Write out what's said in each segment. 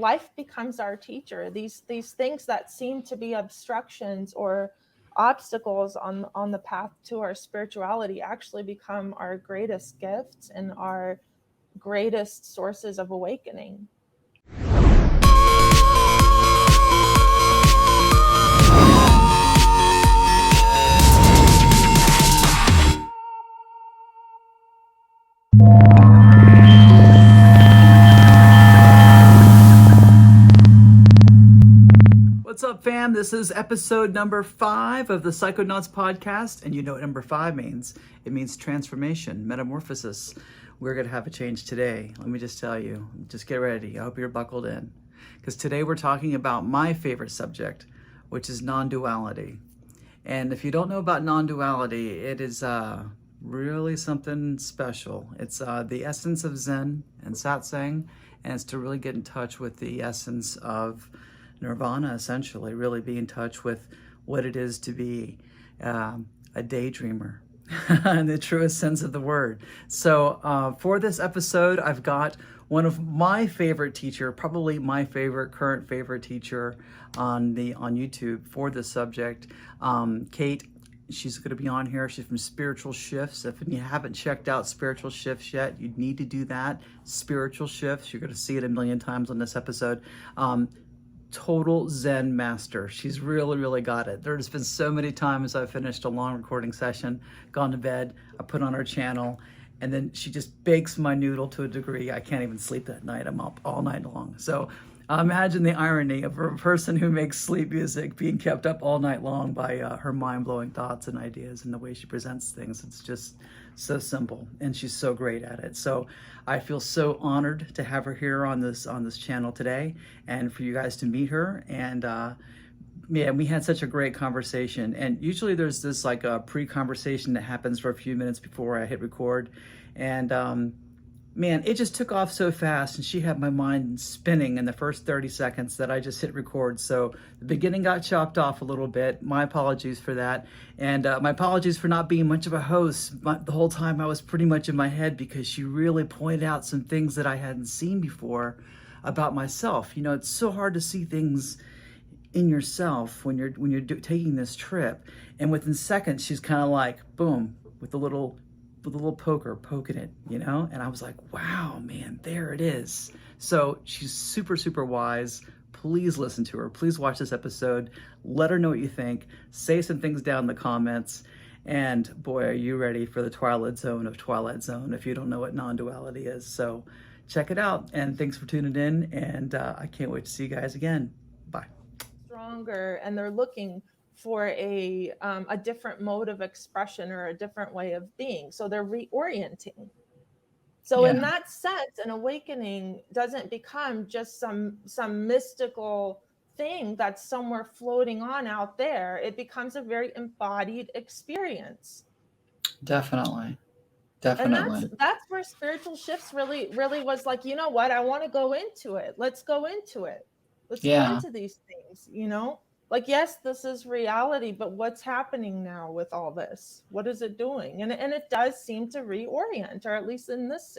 life becomes our teacher. These things that seem to be obstructions or obstacles on the path to our spirituality actually become our greatest gifts and our greatest sources of awakening. What's up, fam? This is episode number 5 of the Psychonauts Podcast, and you know what number 5 means. It means transformation, metamorphosis. We're going to have a change today. Let me just tell you, just get ready. I hope you're buckled in, because today we're talking about my favorite subject, which is non-duality. And if you don't know about non-duality, it is really something special. It's the essence of Zen and Satsang, and it's to really get in touch with the essence of Nirvana, essentially, really be in touch with what it is to be a daydreamer in the truest sense of the word. So for this episode, I've got one of my favorite teacher, probably my current favorite teacher on YouTube for this subject, Kate. She's going to be on here. She's from Spiritual Shifts. If you haven't checked out Spiritual Shifts yet, you need to do that. Spiritual Shifts. You're going to see it a million times on this episode. Total Zen Master. She's really got it. There's been so many times I've finished a long recording session, gone to bed, I put on her channel, and then she just bakes my noodle to a degree I can't even sleep that night. I'm up all night long. So imagine the irony of a person who makes sleep music being kept up all night long by her mind-blowing thoughts and ideas and the way she presents things. It's just so simple, and she's so great at it. So I feel so honored to have her here on this channel today, and for you guys to meet her. And yeah, we had such a great conversation. And usually there's this like a pre-conversation that happens for a few minutes before I hit record, and man, it just took off so fast, and she had my mind spinning in the first 30 seconds that I just hit record. So the beginning got chopped off a little bit. My apologies for that. And my apologies for not being much of a host. The whole time I was pretty much in my head, because she really pointed out some things that I hadn't seen before about myself. You know, it's so hard to see things in yourself when you're taking this trip. And within seconds, she's kind of like, boom, with a little poker poking it, you know? And I was like, wow, man, there it is. So she's super wise. Please listen to her. Please watch this episode. Let her know what you think. Say some things down in the comments. And boy, are you ready for the Twilight Zone of Twilight Zone if you don't know what non-duality is. So check it out. And thanks for tuning in. And I can't wait to see you guys again. Bye. Stronger, and they're looking for a different mode of expression or a different way of being. So they're reorienting. So in that sense, an awakening doesn't become just some mystical thing that's somewhere floating on out there. It becomes a very embodied experience. Definitely. And that's where Spiritual Shifts really was like, you know what? I want to go into it. Let's go into it. Let's go into these things, you know? Like, yes, this is reality, but what's happening now with all this? What is it doing? And it does seem to reorient, or at least in this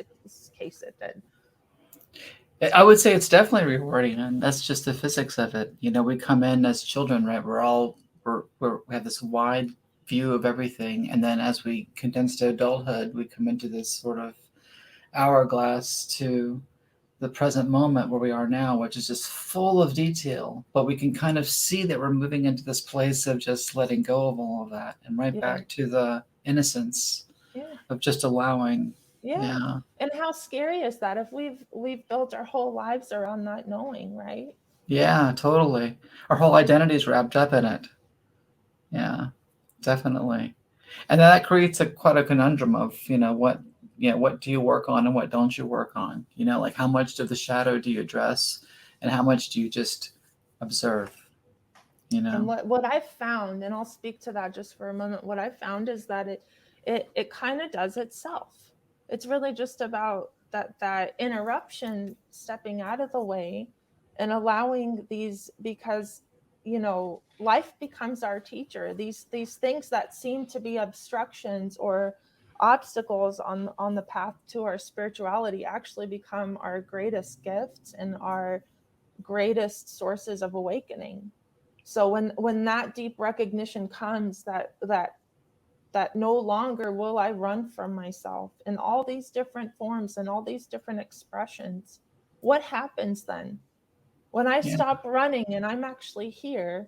case it did. I would say it's definitely rewarding, and that's just the physics of it. You know, we come in as children, right? We have this wide view of everything, and then as we condense to adulthood, we come into this sort of hourglass to the present moment where we are now, which is just full of detail, but we can kind of see that we're moving into this place of just letting go of all of that and back to the innocence of just allowing. And how scary is that if we've built our whole lives around not knowing, right? Yeah, totally. Our whole identity is wrapped up in it. Yeah, definitely. And that creates quite a conundrum of, what do you work on and what don't you work on? Like how much of the shadow do you address and how much do you just observe? And what I've found, and I'll speak to that just for a moment, what I've found is that it kind of does itself. It's really just about that interruption, stepping out of the way and allowing these, because life becomes our teacher. These things that seem to be obstructions or obstacles on the path to our spirituality actually become our greatest gifts and our greatest sources of awakening. So when that deep recognition comes that no longer will I run from myself in all these different forms and all these different expressions, what happens then? When I stop running and I'm actually here,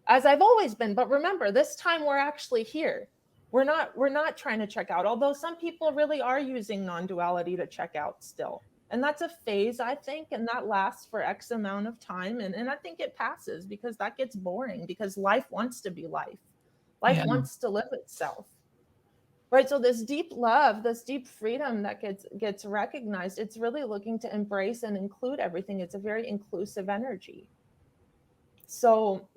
as I've always been, but remember, this time we're actually here. We're not trying to check out, although some people really are using non-duality to check out still. And that's a phase, I think, and that lasts for X amount of time. And I think it passes because that gets boring, because life wants to be life. Life wants to live itself. Right. So this deep love, this deep freedom that gets recognized, it's really looking to embrace and include everything. It's a very inclusive energy. So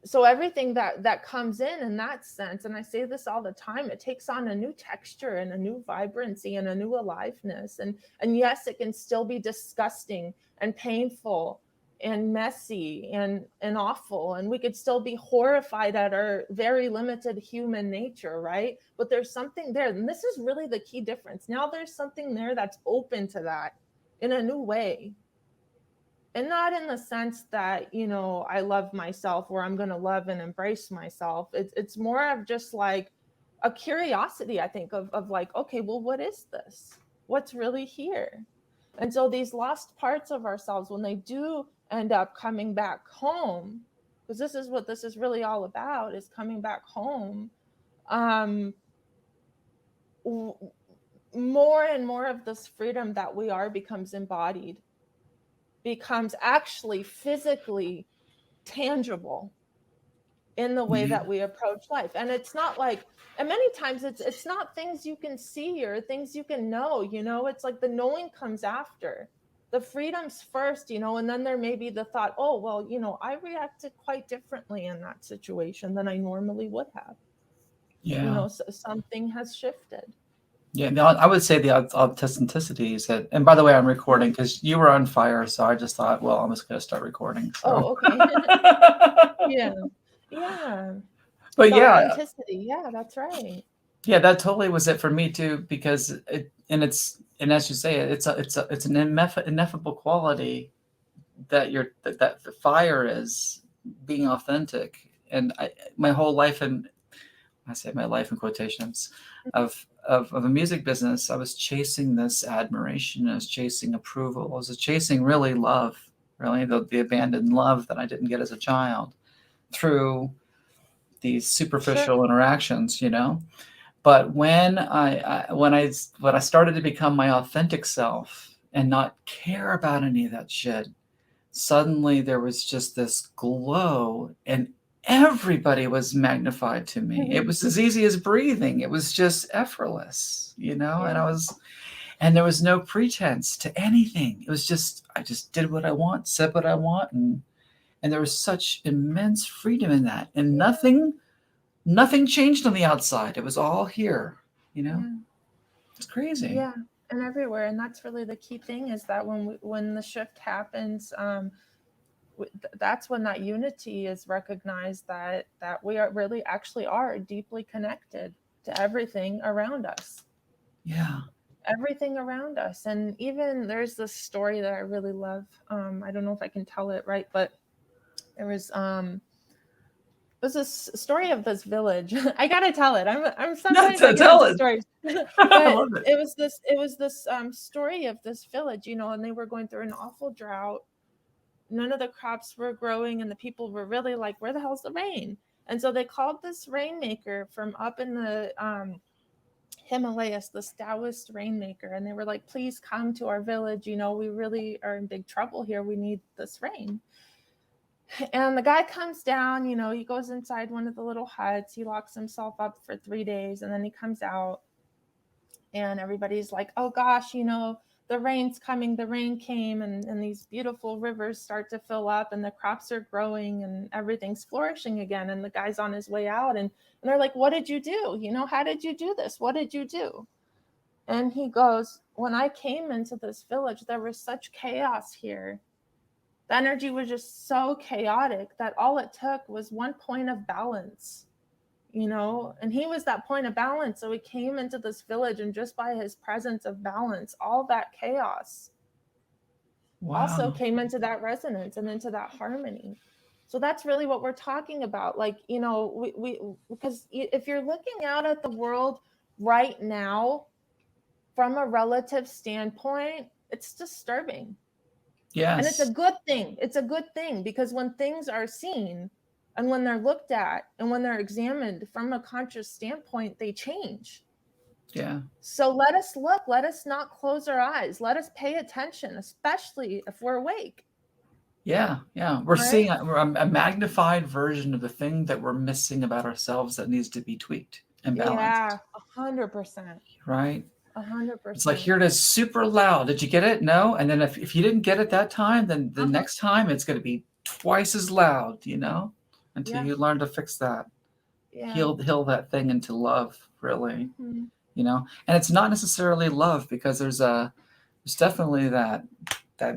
so everything that comes in that sense, and I say this all the time, it takes on a new texture and a new vibrancy and a new aliveness. And yes, it can still be disgusting and painful and messy and awful, and we could still be horrified at our very limited human nature, right? But there's something there, and this is really the key difference. Now there's something there that's open to that in a new way. And not in the sense that, you know, I love myself, or I'm going to love and embrace myself. It's more of just like a curiosity, I think, of like, okay, well, what is this? What's really here? And so these lost parts of ourselves, when they do end up coming back home, because this is what this is really all about, is coming back home, more and more of this freedom that we are becomes embodied, becomes actually physically tangible in the way that we approach life. And it's not like, and many times it's not things you can see or things you can know, you know, it's like the knowing comes after. The freedom's first, you know, and then there may be the thought, oh, well, you know, I reacted quite differently in that situation than I normally would have. You know, so something has shifted. Yeah, I would say the authenticity is that, and by the way, I'm recording because you were on fire, so I just thought, well, I'm just going to start recording. So. Oh, okay. Yeah. But the yeah, authenticity. Yeah, that's right. Yeah, that totally was it for me too, because and as you say, it's an ineffable quality that that the fire is being authentic. And my whole life, and I say my life in quotations, of a music business, I was chasing this admiration, I was chasing approval, I was chasing really love, really the abandoned love that I didn't get as a child through these superficial interactions, you know. But when I started to become my authentic self and not care about any of that shit, suddenly there was just this glow, and everybody was magnified to me. It was as easy as breathing. It was just effortless, you know. And there was no pretense to anything. It was just, I just did what I want, said what I want, and there was such immense freedom in that, and nothing changed on the outside. It was all here, you know. It's crazy. Yeah, and everywhere. And that's really the key thing, is that when the shift happens, that's when that unity is recognized, that we are really actually are deeply connected to everything around us. Yeah. Everything around us. And even there's this story that I really love. I don't know if I can tell it right, but there was this story of this village. I gotta tell it. I'm sometimes I get into stories. But I love it. It was this story of this village, you know, and they were going through an awful drought. None of the crops were growing, and the people were really like, where the hell's the rain? And so they called this rainmaker from up in the Himalayas, this Taoist rainmaker, and they were like, please come to our village, you know, we really are in big trouble here, we need this rain. And the guy comes down, you know, he goes inside one of the little huts, he locks himself up for 3 days, and then he comes out, and everybody's like, oh gosh, you know, the rain's coming, the rain came, and these beautiful rivers start to fill up, and the crops are growing, and everything's flourishing again. And the guy's on his way out, and they're like, what did you do? You know, how did you do this? What did you do? And he goes, when I came into this village, there was such chaos here. The energy was just so chaotic that all it took was one point of balance, you know, and he was that point of balance. So he came into this village, and just by his presence of balance, all that chaos also came into that resonance and into that harmony. So that's really what we're talking about. Like, you know, we because if you're looking out at the world right now from a relative standpoint, it's disturbing. Yes. And it's a good thing. It's a good thing, because when things are seen and when they're looked at and when they're examined from a conscious standpoint, they change. Yeah. So let us look, let us not close our eyes. Let us pay attention, especially if we're awake. Yeah. We're seeing a magnified version of the thing that we're missing about ourselves that needs to be tweaked and balanced. Yeah, 100%. Right? 100%. It's like, here it is, super loud. Did you get it? No? And then if you didn't get it that time, then the next time it's going to be twice as loud, you know, until you learn to fix that. Yeah. Heal that thing into love, really. Mm-hmm. You know, and it's not necessarily love, because there's definitely that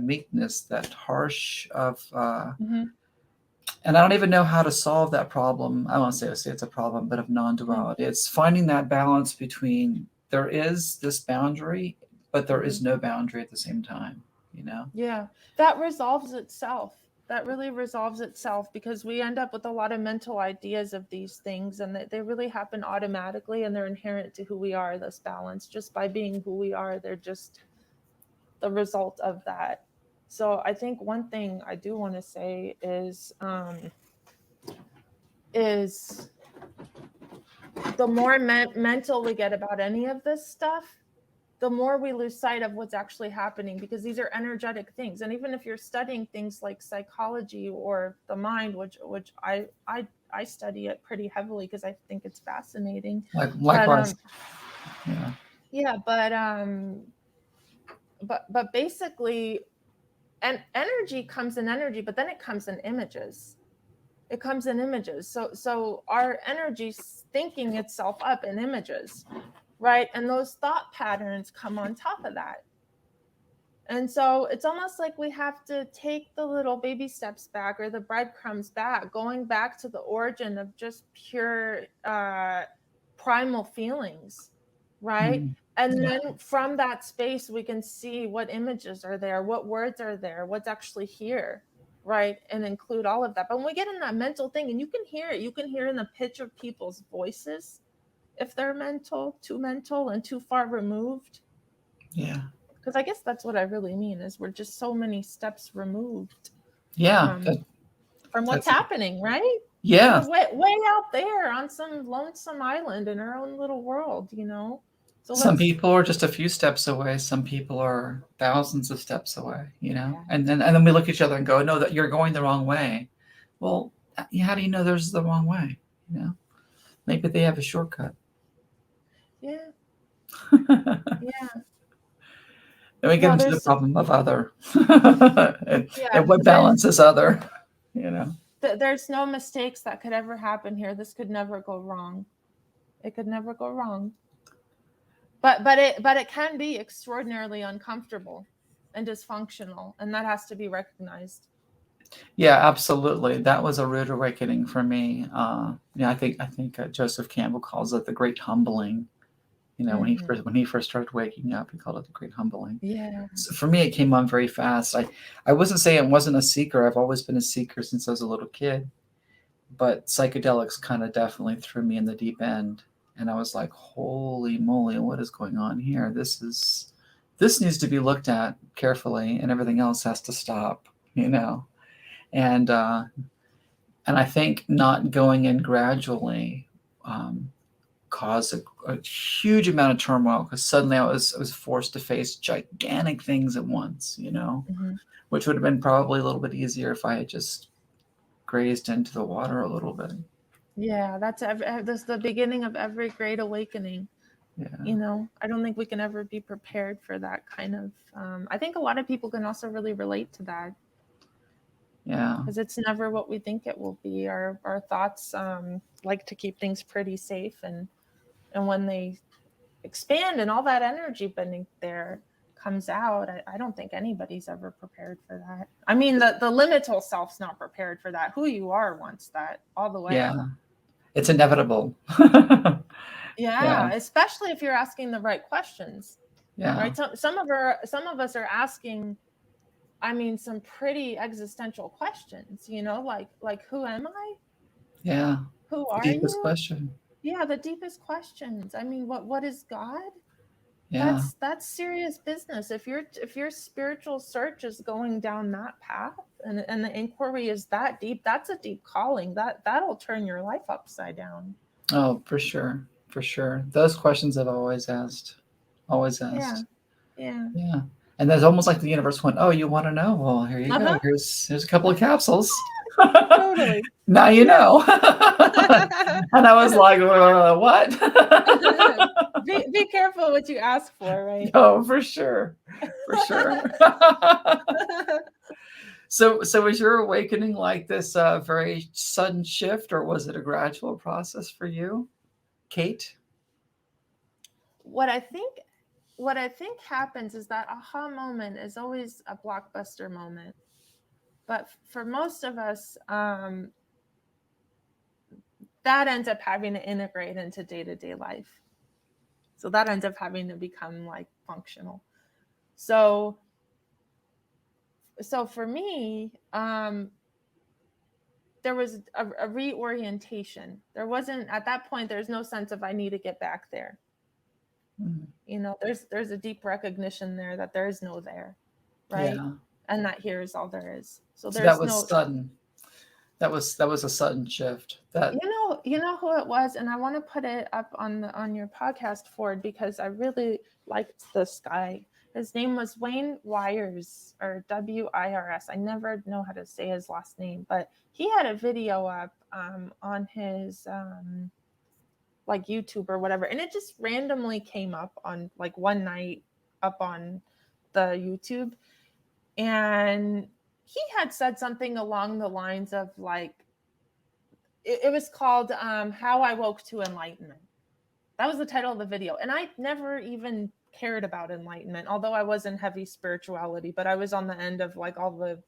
meekness, that harsh of, and I don't even know how to solve that problem. I won't say it's a problem, but of non-duality. Mm-hmm. It's finding that balance between, there is this boundary, but there is no boundary at the same time, you know? Yeah, that resolves itself. That really resolves itself, because we end up with a lot of mental ideas of these things, and they really happen automatically, and they're inherent to who we are, this balance. Just by being who we are, they're just the result of that. So I think one thing I do want to say is the more mental we get about any of this stuff, the more we lose sight of what's actually happening, because these are energetic things. And even if you're studying things like psychology or the mind, which I study it pretty heavily because I think it's fascinating. Likewise. But basically, and energy comes in energy, but then it comes in images. It comes in images. So our energy's thinking itself up in images. Right. And those thought patterns come on top of that. And so it's almost like we have to take the little baby steps back, or the breadcrumbs back, going back to the origin of just pure primal feelings. Right. Mm-hmm. And then from that space, we can see what images are there, what words are there, what's actually here. Right. And include all of that. But when we get in that mental thing, and you can hear it, you can hear in the pitch of people's voices, if they're mental and too far removed. Yeah. Because I guess that's what I really mean, is we're just so many steps removed. Yeah. From what's happening, right? Yeah. We're way out there on some lonesome island in our own little world, you know? So some people are just a few steps away. Some people are thousands of steps away, you know? Yeah. And then we look at each other and go, no, that you're going the wrong way. Well, how do you know there's the wrong way? You know? Maybe they have a shortcut. Yeah. Yeah. Then we get into the problem of other and what balances other, you know. There's no mistakes that could ever happen here. This could never go wrong. It could never go wrong. But it can be extraordinarily uncomfortable and dysfunctional, and that has to be recognized. Yeah, absolutely. That was a rude awakening for me. I think Joseph Campbell calls it the great humbling. You know, mm-hmm. when he first started waking up, he called it the great humbling. Yeah. So for me, it came on very fast. I wasn't saying I wasn't a seeker. I've always been a seeker since I was a little kid. But psychedelics kind of definitely threw me in the deep end. And I was like, holy moly, what is going on here? This needs to be looked at carefully, and everything else has to stop, you know. And I think not going in gradually caused a huge amount of turmoil, because suddenly I was forced to face gigantic things at once, you know, mm-hmm. which would have been probably a little bit easier if I had just grazed into the water a little bit. Yeah, that's the beginning of every great awakening. Yeah. You know, I don't think we can ever be prepared for that kind of. I think a lot of people can also really relate to that. Yeah. Because it's never what we think it will be. Our thoughts like to keep things pretty safe, and when they expand and all that energy beneath there comes out, I don't think anybody's ever prepared for that. I mean, the liminal self's not prepared for that. Who you are wants that all the way. Yeah. It's inevitable. Yeah, especially if you're asking the right questions. Yeah. Right. Some of us are asking I mean, some pretty existential questions, you know, like who am I? Yeah. Who The are deepest you? question. Yeah, the deepest questions. I mean, what is God? Yeah. That's serious business. If your spiritual search is going down that path, and the inquiry is that deep, that's a deep calling. That'll turn your life upside down. Oh, for sure. For sure. Those questions I've always asked. Always Yeah. asked. Yeah. Yeah. And that's almost like the universe went, oh, you want to know? Well, here you go. Uh-huh. Here's a couple of capsules. Totally. Now you Yeah. know. And I was like, what? Be careful what you ask for, right? Oh, for sure. For sure. So was your awakening like this very sudden shift, or was it a gradual process for you, Kate? What I think happens is that aha moment is always a blockbuster moment. But for most of us, that ends up having to integrate into day-to-day life. So that ends up having to become like functional. So for me, there was a reorientation. There wasn't, at that point, there's no sense of I need to get back there. You know, there's a deep recognition there that there is no there, right? Yeah. And that here is all there is. So So there's that was sudden. That was a sudden shift. That you know who it was, and I want to put it up on your podcast, Ford, because I really liked this guy. His name was Wayne Wires, or Wirs. I never know how to say his last name, but he had a video up on his like YouTube or whatever, and it just randomly came up on like one night up on the YouTube, and he had said something along the lines of like, it was called How I Woke to Enlightenment. That was the title of the video. And I never even cared about enlightenment, although I was in heavy spirituality, but I was on the end of like all the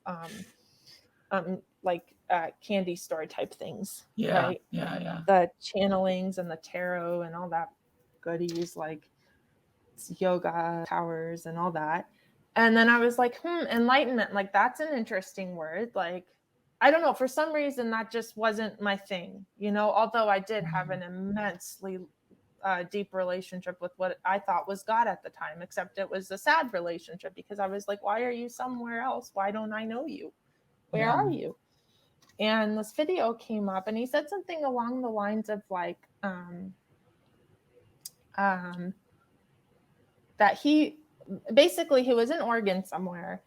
candy store type things. yeah, right? yeah. The channelings and the tarot and all that goodies, like yoga powers and all that. And then I was like, enlightenment, like that's an interesting word. Like, I don't know, for some reason that just wasn't my thing, you know, although I did have an immensely deep relationship with what I thought was God at the time, except it was a sad relationship because I was like, why are you somewhere else? Why don't I know you? Where are you? And this video came up and he said something along the lines of like, that he was in Oregon somewhere,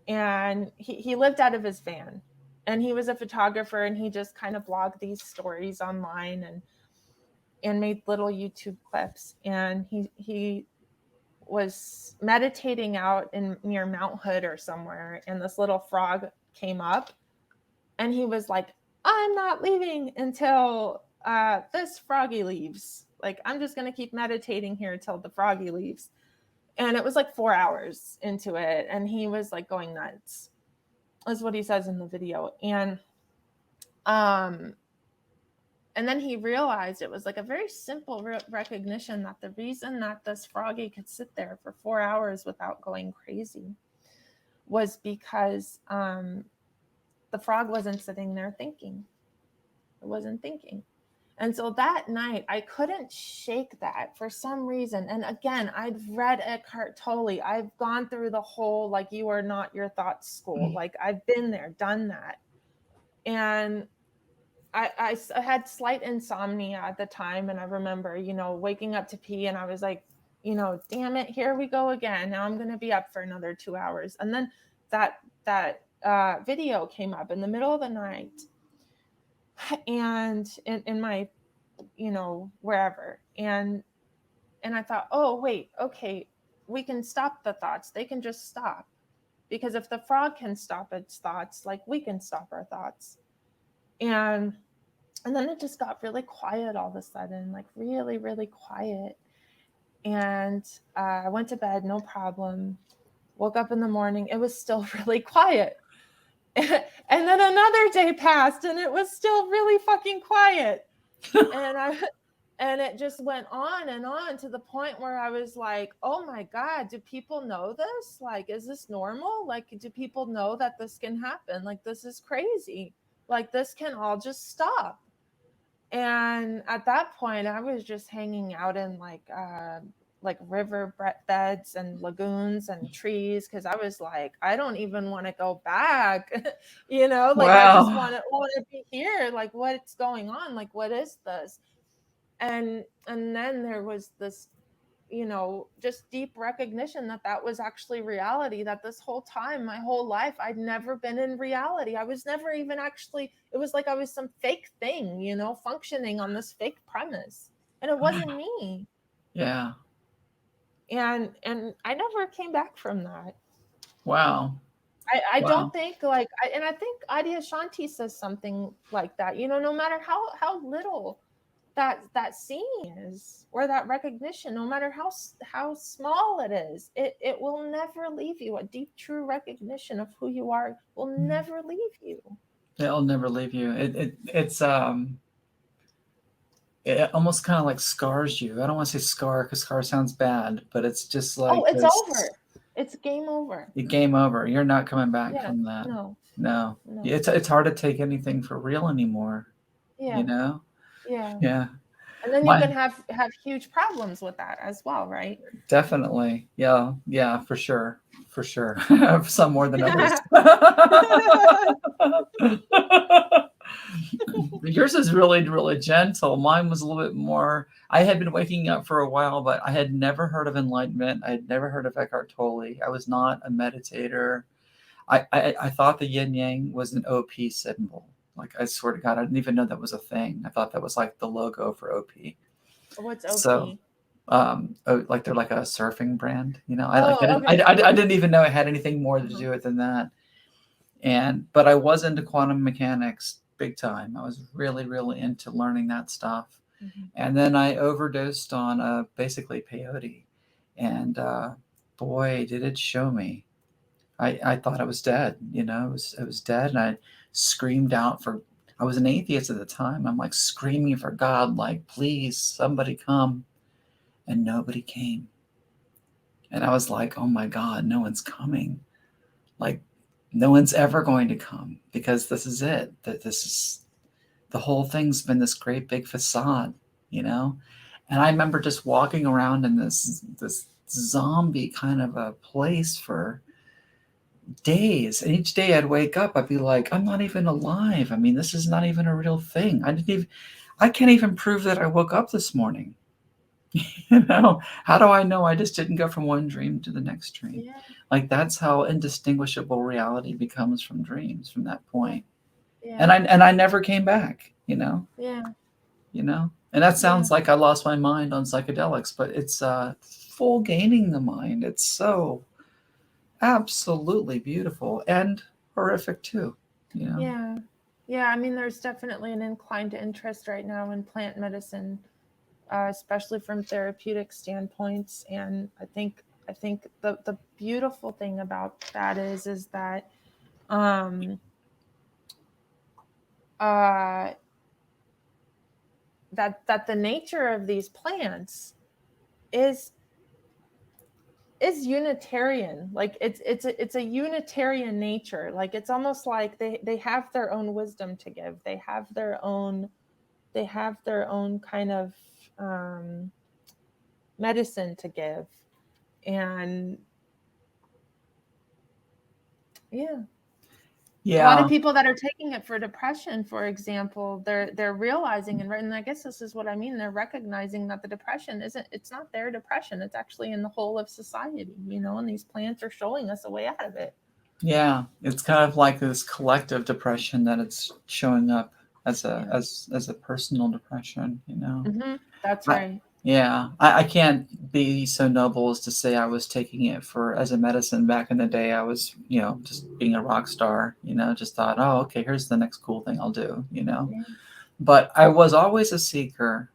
and he lived out of his van, and he was a photographer, and he just kind of blogged these stories online and made little YouTube clips. And he was meditating out near Mount Hood or somewhere, and this little frog came up, and he was like, I'm not leaving until this froggy leaves. Like, I'm just going to keep meditating here until the froggy leaves. And it was like 4 hours into it, and he was like going nuts, is what he says in the video. And then he realized it was like a very simple recognition that the reason that this froggy could sit there for 4 hours without going crazy was because the frog wasn't sitting there thinking. It wasn't thinking. And so that night, I couldn't shake that for some reason. And again, I'd read Eckhart Tolle. I've gone through the whole, like, you are not your thoughts school. Like, I've been there, done that. And I had slight insomnia at the time. And I remember, you know, waking up to pee, and I was like, you know, damn it, here we go again. Now I'm going to be up for another 2 hours. And then that video came up in the middle of the night, and in my, you know, wherever, and I thought, oh wait, okay, we can stop the thoughts. They can just stop, because if the frog can stop its thoughts, like, we can stop our thoughts. And then it just got really quiet all of a sudden, like really, really quiet. And I went to bed, no problem. Woke up in the morning, it was still really quiet. And then another day passed, and it was still really fucking quiet. And And it just went on to the point where I was like, oh my God, do people know this? Like, is this normal? Like, do people know that this can happen? Like, this is crazy. Like, this can all just stop. And at that point, I was just hanging out in like river beds and lagoons and trees, because I was like, I don't even want to go back. Like, I just Wow. want to be here. Like, what's going on? Like, what is this? And then there was this, just deep recognition that was actually reality, that this whole time, my whole life, I'd never been in reality. I was never even actually, it was like I was some fake thing, functioning on this fake premise, and it wasn't me. Yeah. And I never came back from that. Wow. I Wow. don't think I think Adyashanti says something like that, no matter how little that seeing is, or that recognition, no matter how small it is, it will never leave you. A deep, true recognition of who you are will never leave you. It'll never leave you. It almost kind of like scars you. I don't want to say scar, because scar sounds bad, but it's just like, It's over. It's game over. Game over. You're not coming back from that. No. It's hard to take anything for real anymore. Yeah. Yeah. And then you can have huge problems with that as well, right? Definitely. Yeah, for sure. Some more than others. Yours is really, really gentle. Mine was a little bit more. I had been waking up for a while, but I had never heard of Enlightenment. I had never heard of Eckhart Tolle. I was not a meditator. I thought the yin yang was an OP symbol. Like, I swear to God, I didn't even know that was a thing. I thought that was like the logo for OP. What's OP? So, like they're like a surfing brand, Okay. I didn't even know it had anything more to do with than that. But I was into quantum mechanics big time. I was really, really into learning that stuff. Mm-hmm. And then I overdosed on basically peyote, and boy, did it show me. I thought I was dead. It was dead, and I screamed out for. I was an atheist at the time. I'm like screaming for God, like, please, somebody come. And nobody came. And I was like, oh my God, no one's coming. Like, no one's ever going to come, because this is it. That this is, the whole thing's been this great big facade, And I remember just walking around in this zombie kind of a place for days. And each day I'd wake up, I'd be like, I'm not even alive. I mean, this is not even a real thing. I can't even prove that I woke up this morning. How do I know I just didn't go from one dream to the next dream? Yeah. Like, that's how indistinguishable reality becomes from dreams from that point. Yeah. And I never came back, Yeah. And that sounds like I lost my mind on psychedelics, but it's full gaining the mind. It's so absolutely beautiful and horrific too. Yeah. I mean, there's definitely an inclined interest right now in plant medicine, especially from therapeutic standpoints. And I think the beautiful thing about that is that that the nature of these plants is unitarian. Like, it's a unitarian nature. Like, it's almost like they have their own wisdom to give. They have their own kind of medicine to give. And yeah, a lot of people that are taking it for depression, for example, they're realizing, and I guess this is what I mean, they're recognizing that the depression it's not their depression, it's actually in the whole of society, and these plants are showing us a way out of it. Yeah, it's kind of like this collective depression that it's showing up as a personal depression, Mm-hmm. That's right. I can't be so noble as to say I was taking it as a medicine back in the day. I was, just being a rock star, just thought, oh, okay, here's the next cool thing I'll do, Yeah. But I was always a seeker.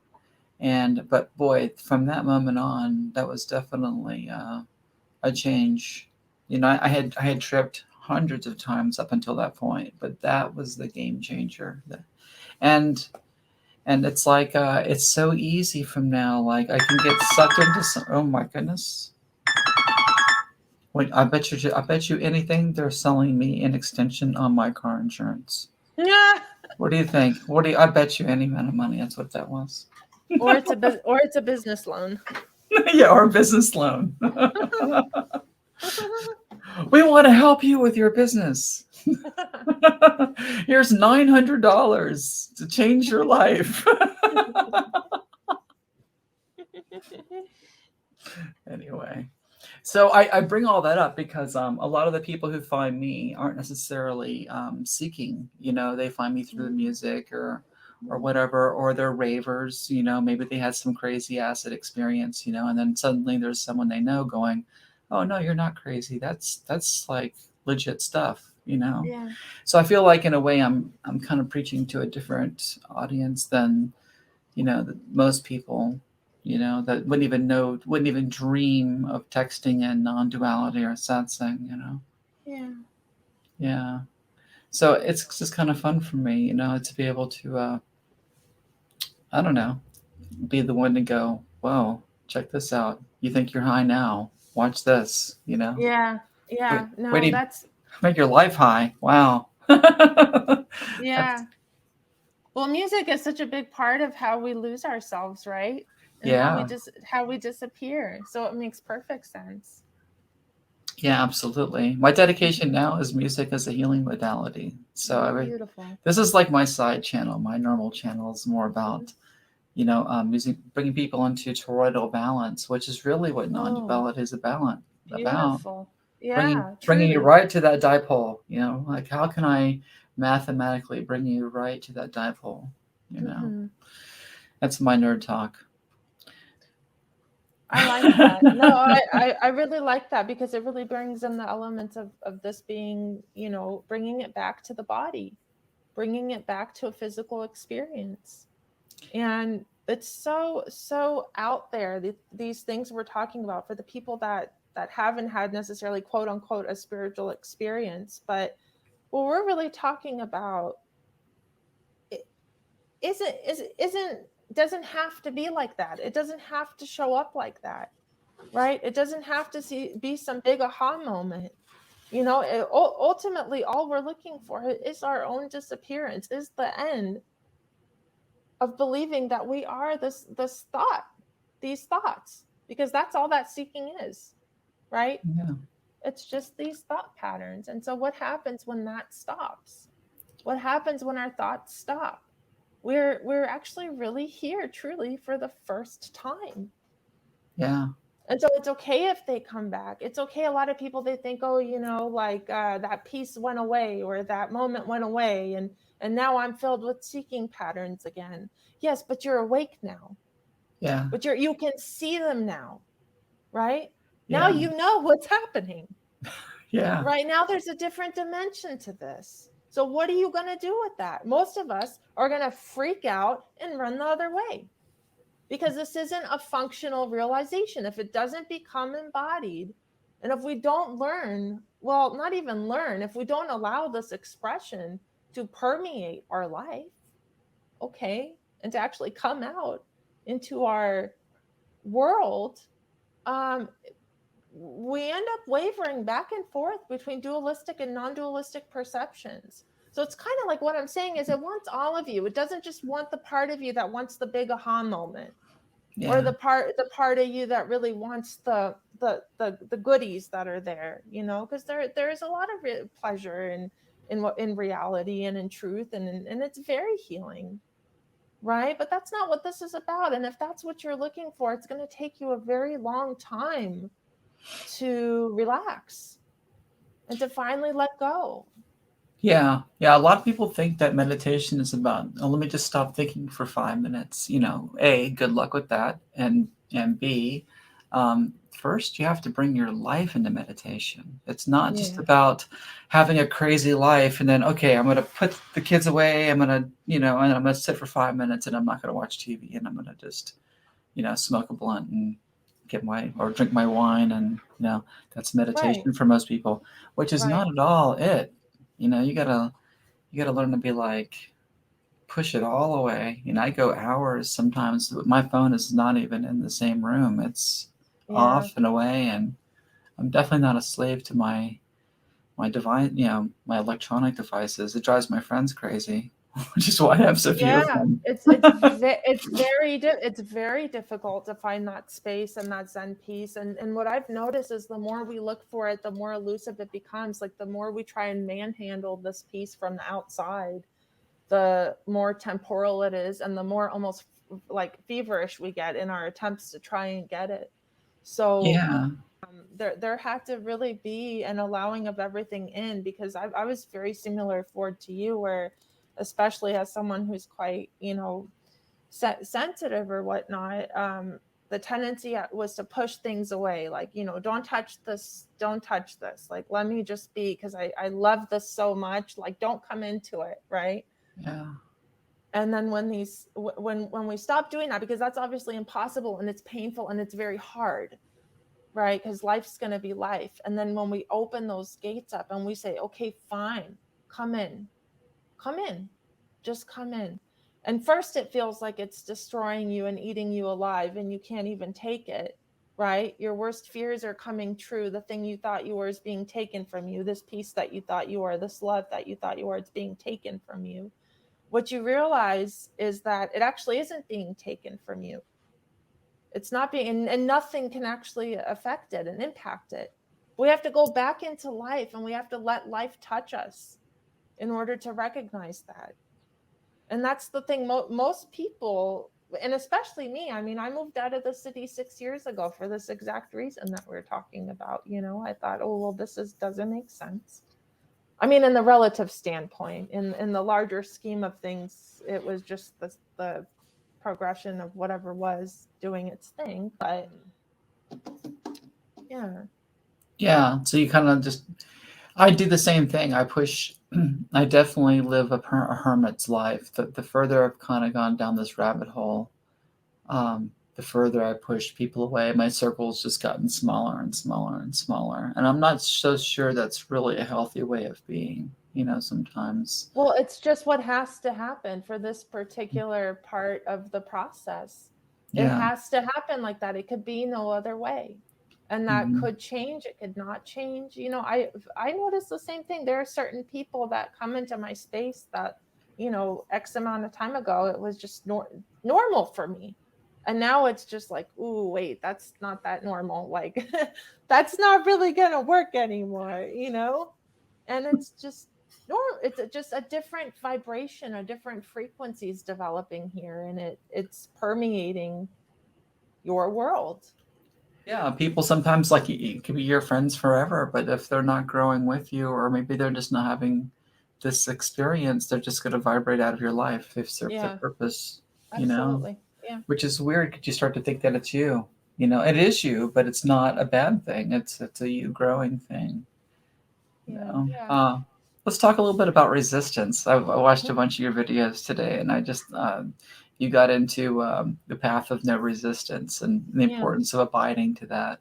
But boy, from that moment on, that was definitely a change. I had tripped hundreds of times up until that point, but that was the game changer. And And it's like it's so easy from now. Like I can get sucked into some. Oh my goodness! Wait, I bet you anything they're selling me an extension on my car insurance. Yeah. What do you think? I bet you any amount of money that's what that was. Or it's a business loan. Yeah, or a business loan. We want to help you with your business. Here's $900 to change your life. Anyway, so I bring all that up because a lot of the people who find me aren't necessarily seeking. They find me through the music or whatever, or they're ravers. Maybe they had some crazy acid experience. And then suddenly there's someone they know going, "Oh no, you're not crazy. That's like legit stuff." Yeah. So I feel like in a way I'm kind of preaching to a different audience than most people that wouldn't even dream of texting in non-duality or satsang. Yeah. So it's just kind of fun for me to be able to I don't know, be the one to go, whoa, check this out. You think you're high now, watch this. Yeah. No, that's make your life high. Wow. Yeah. Well, music is such a big part of how we lose ourselves, right? And Yeah. how we disappear. So it makes perfect sense. Yeah, absolutely. My dedication now is music as a healing modality. So beautiful. This is like my side channel. My normal channel is more about, music, bringing people into toroidal balance, which is really what non-duality is about. Beautiful. Yeah, bringing you right to that dipole. Like how can I mathematically bring you right to that dipole? That's my nerd talk. I like that. No, I really like that because it really brings in the elements of this being, bringing it back to the body, bringing it back to a physical experience. And it's so out there, these things we're talking about for the people that haven't had necessarily quote unquote a spiritual experience. But what we're really talking about doesn't have to be like that. It doesn't have to show up like that, right? It doesn't have to be some big aha moment. Ultimately, all we're looking for is our own disappearance, is the end of believing that we are this thought, these thoughts, because that's all that seeking is, right? Yeah. It's just these thought patterns. And so what happens when that stops? What happens when our thoughts stop? We're actually really here truly for the first time. Yeah. And so it's okay if they come back. It's okay. A lot of people, they think, oh, like that piece went away or that moment went away. And now I'm filled with seeking patterns again. Yes, but you're awake now. Yeah. But you can see them now, right? Yeah. Now you know what's happening. Yeah. Right now there's a different dimension to this. So what are you going to do with that? Most of us are going to freak out and run the other way because this isn't a functional realization. If it doesn't become embodied, and if we don't learn, well, not even learn, if we don't allow this expression to permeate our life, okay, and to actually come out into our world, we end up wavering back and forth between dualistic and non-dualistic perceptions. So it's kind of like what I'm saying is it wants all of you. It doesn't just want the part of you that wants the big aha moment, or the part of you that really wants the goodies that are there, because there is a lot of pleasure in reality and in truth, and it's very healing, right? But that's not what this is about. And if that's what you're looking for, it's going to take you a very long time to relax and to finally let go. Yeah. A lot of people think that meditation is about, oh, let me just stop thinking for 5 minutes. A, good luck with that, and B, first you have to bring your life into meditation. It's not just about having a crazy life and then, okay, I'm going to put the kids away. I'm going to, and I'm going to sit for 5 minutes and I'm not going to watch TV and I'm going to just, smoke a blunt and drink my wine, and that's meditation for most people, which is not at all it. You gotta learn to be like, push it all away. I go hours sometimes. My phone is not even in the same room. It's off and away, and I'm definitely not a slave to my device, my electronic devices. It drives my friends crazy, which is why I have so few of them. It's very difficult to find that space and that Zen peace. And what I've noticed is the more we look for it, the more elusive it becomes. Like the more we try and manhandle this peace from the outside, the more temporal it is, and the more almost like feverish we get in our attempts to try and get it. So there had to really be an allowing of everything in, because I was very similar forward to you, where especially as someone who's quite, sensitive or whatnot, the tendency was to push things away. Like, don't touch this, like, let me just be, because I love this so much, like, don't come into it, right? Yeah. And then when we stop doing that, because that's obviously impossible and it's painful and it's very hard, right? Because life's going to be life. And then when we open those gates up and we say, okay, fine, come in, just come in. And first it feels like it's destroying you and eating you alive, and you can't even take it, right? Your worst fears are coming true. The thing you thought you were is being taken from you. This peace that you thought you were, this love that you thought you were, it's being taken from you. What you realize is that it actually isn't being taken from you. It's not being, and nothing can actually affect it and impact it. We have to go back into life, and we have to let life touch us in order to recognize that. And that's the thing. Most people, and especially me, I mean, I moved out of the city 6 years ago for this exact reason that we're talking about. I thought, oh, well, doesn't make sense. I mean, in the relative standpoint, in the larger scheme of things, it was just the progression of whatever was doing its thing. But yeah, so you kind of just, I do the same thing. I push, I definitely live a hermit's life. The further I've kind of gone down this rabbit hole, the further I push people away. My circle's just gotten smaller and smaller and smaller, and I'm not so sure that's really a healthy way of being, sometimes. Well, it's just what has to happen for this particular part of the process. It has to happen like that. It could be no other way. And that could change. It could not change. I noticed the same thing. There are certain people that come into my space that, X amount of time ago, it was just normal for me. And now it's just like, ooh, wait, that's not that normal. Like, that's not really going to work anymore, And it's just normal. It's just a different vibration, a different frequencies developing here. And it's permeating your world. Yeah, people sometimes, like, you could be your friends forever, but if they're not growing with you, or maybe they're just not having this experience, they're just going to vibrate out of your life. They've served their purpose, Absolutely. Yeah. Which is weird, because you start to think that it's you. It is you, but it's not a bad thing. It's a you growing thing. Let's talk a little bit about resistance. I watched a bunch of your videos today, and I just you got into the path of no resistance and the importance of abiding to that.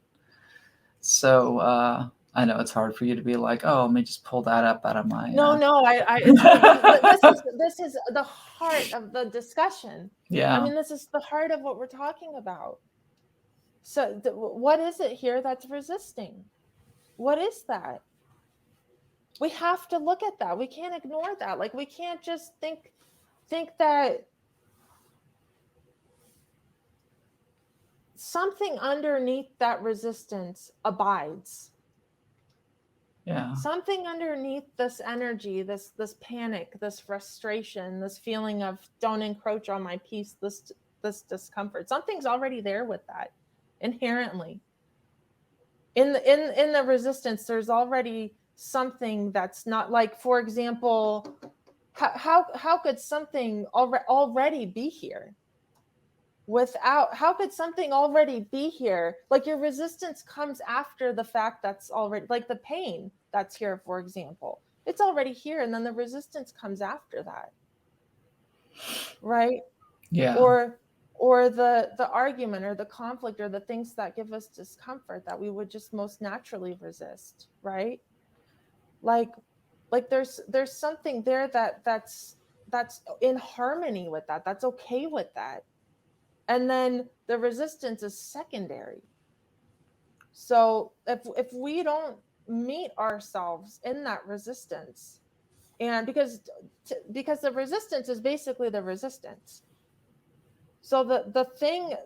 So I know it's hard for you to be like, oh, let me just pull that up out of my. No, this is the heart of the discussion. Yeah. I mean, this is the heart of what we're talking about. So what is it here that's resisting? What is that? We have to look at that. We can't ignore that. Like, we can't just think that something underneath that resistance abides. Yeah. Something underneath this energy, this panic, this frustration, this feeling of don't encroach on my peace, this discomfort. Something's already there with that inherently. In the resistance, there's already something that's not, like, for example, how could something already be here without, how could something already be here? Like, your resistance comes after the fact that's already, like the pain that's here, for example, it's already here, and then the resistance comes after that, right? Yeah. Or the argument or the conflict or the things that give us discomfort that we would just most naturally resist, right? Like there's something there that's in harmony with that. That's okay with that. And then the resistance is secondary. So if we don't meet ourselves in that resistance, and because the resistance is basically the resistance. So the thing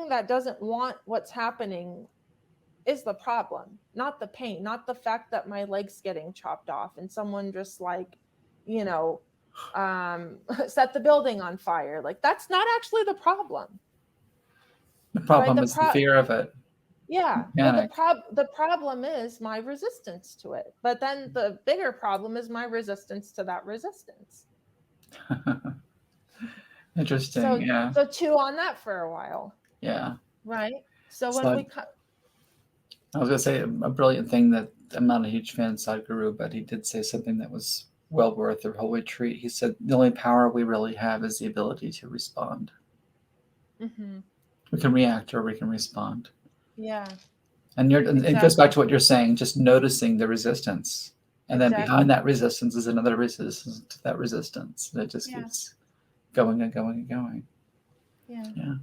that doesn't want what's happening is the problem, not the pain, not the fact that my leg's getting chopped off and someone just like, set the building on fire. Like, that's not actually the problem. The problem is the fear of it. Yeah. Well, the problem is my resistance to it. But then the bigger problem is my resistance to that resistance. Interesting. So, yeah. So chew on that for a while. Yeah. Right. So when we I was going to say a brilliant thing that I'm not a huge fan of Sadhguru, but he did say something that was well worth the whole retreat. He said, the only power we really have is the ability to respond. Mm-hmm. We can react or we can respond. Yeah. And it goes back to what you're saying, just noticing the resistance. And then behind that resistance is another resistance to that resistance. And it just keeps going and going and going. Yeah. Yeah.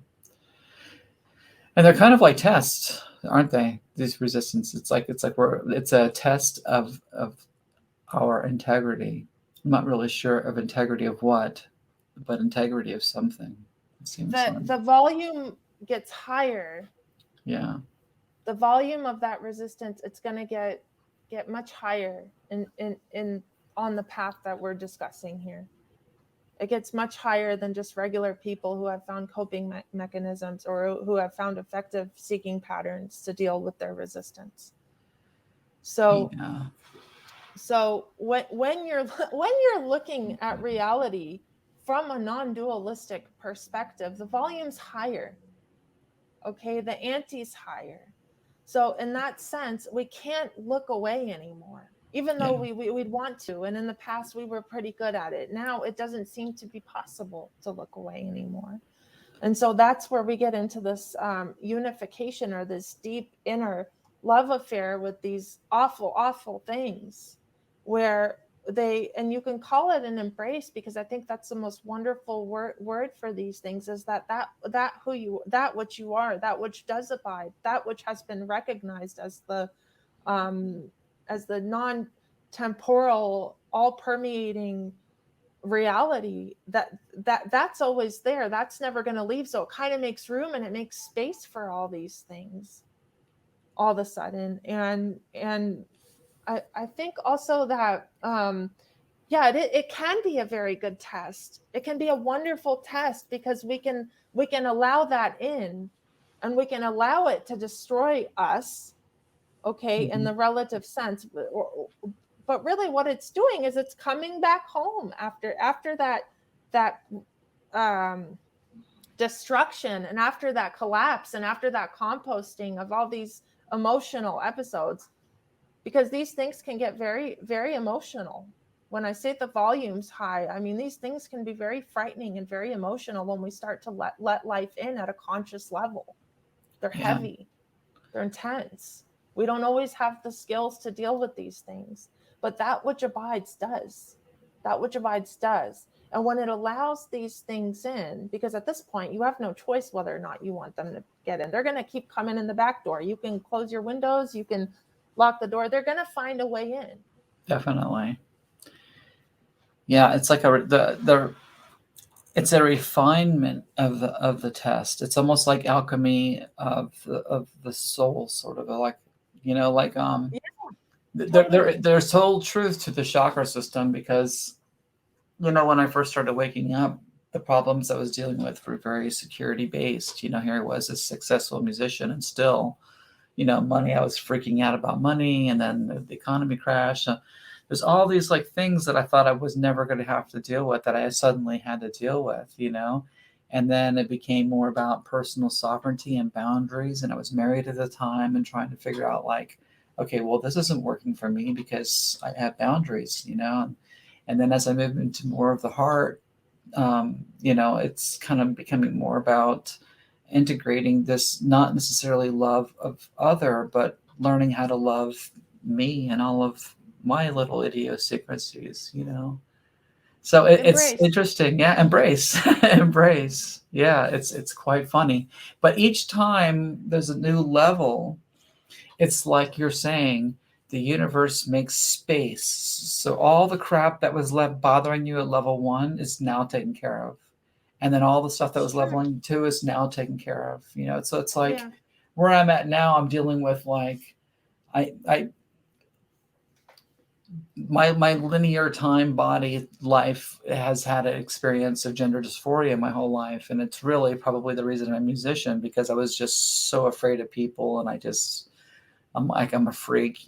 And they're kind of like tests, aren't they? These resistance. It's a test of our integrity. I'm not really sure of integrity of what, but integrity of something. It seems the volume gets higher. Yeah. The volume of that resistance, it's going to get much higher in on the path that we're discussing here. It gets much higher than just regular people who have found coping mechanisms or who have found effective seeking patterns to deal with their resistance. So, so when you're looking at reality from a non-dualistic perspective, the volume's higher. Okay, the ante's higher. So in that sense, we can't look away anymore, even though we'd want to. And in the past, we were pretty good at it. Now it doesn't seem to be possible to look away anymore. And so that's where we get into this unification, or this deep inner love affair with these awful, awful things, where and you can call it an embrace, because I think that's the most wonderful word for these things, is that which you are, that which does abide, that which has been recognized as the non-temporal, all permeating reality, that's always there. That's never going to leave. So it kind of makes room and it makes space for all these things all of a sudden. And I think also that, it can be a very good test. It can be a wonderful test, because we can allow that in, and we can allow it to destroy us. Okay. In the relative sense, but really what it's doing is it's coming back home after that destruction, and after that collapse, and after that composting of all these emotional episodes, because these things can get very, very emotional. When I say the volume's high, I mean, these things can be very frightening and very emotional when we start to let life in at a conscious level. They're heavy, they're intense. We don't always have the skills to deal with these things, but that which abides does. That which abides does. And when it allows these things in, because at this point you have no choice whether or not you want them to get in. They're going to keep coming in the back door. You can close your windows, you can lock the door. They're going to find a way in. Definitely. Yeah, it's like it's a refinement of the test. It's almost like alchemy of the soul, sort of like, there's whole truth to the chakra system, because, when I first started waking up, the problems I was dealing with were very security based. Here I was, a successful musician, and still, money, I was freaking out about money, and then the economy crashed. There's all these like things that I thought I was never going to have to deal with that I suddenly had to deal with, and then it became more about personal sovereignty and boundaries. And I was married at the time and trying to figure out, like, okay, well, this isn't working for me because I have boundaries, and then as I moved into more of the heart, it's kind of becoming more about integrating this, not necessarily love of other, but learning how to love me and all of my little idiosyncrasies, So it's Embrace. interesting. Yeah, embrace. Embrace. Yeah, it's quite funny. But each time there's a new level, it's like you're saying, the universe makes space. So all the crap that was left bothering you at level 1 is now taken care of. And then all the stuff that was Sure. leveling 2 is now taken care of. So it's like Yeah. where I'm at now, I'm dealing with like I my linear time body life has had an experience of gender dysphoria my whole life, and it's really probably the reason I'm a musician, because I was just so afraid of people, and I'm a freak,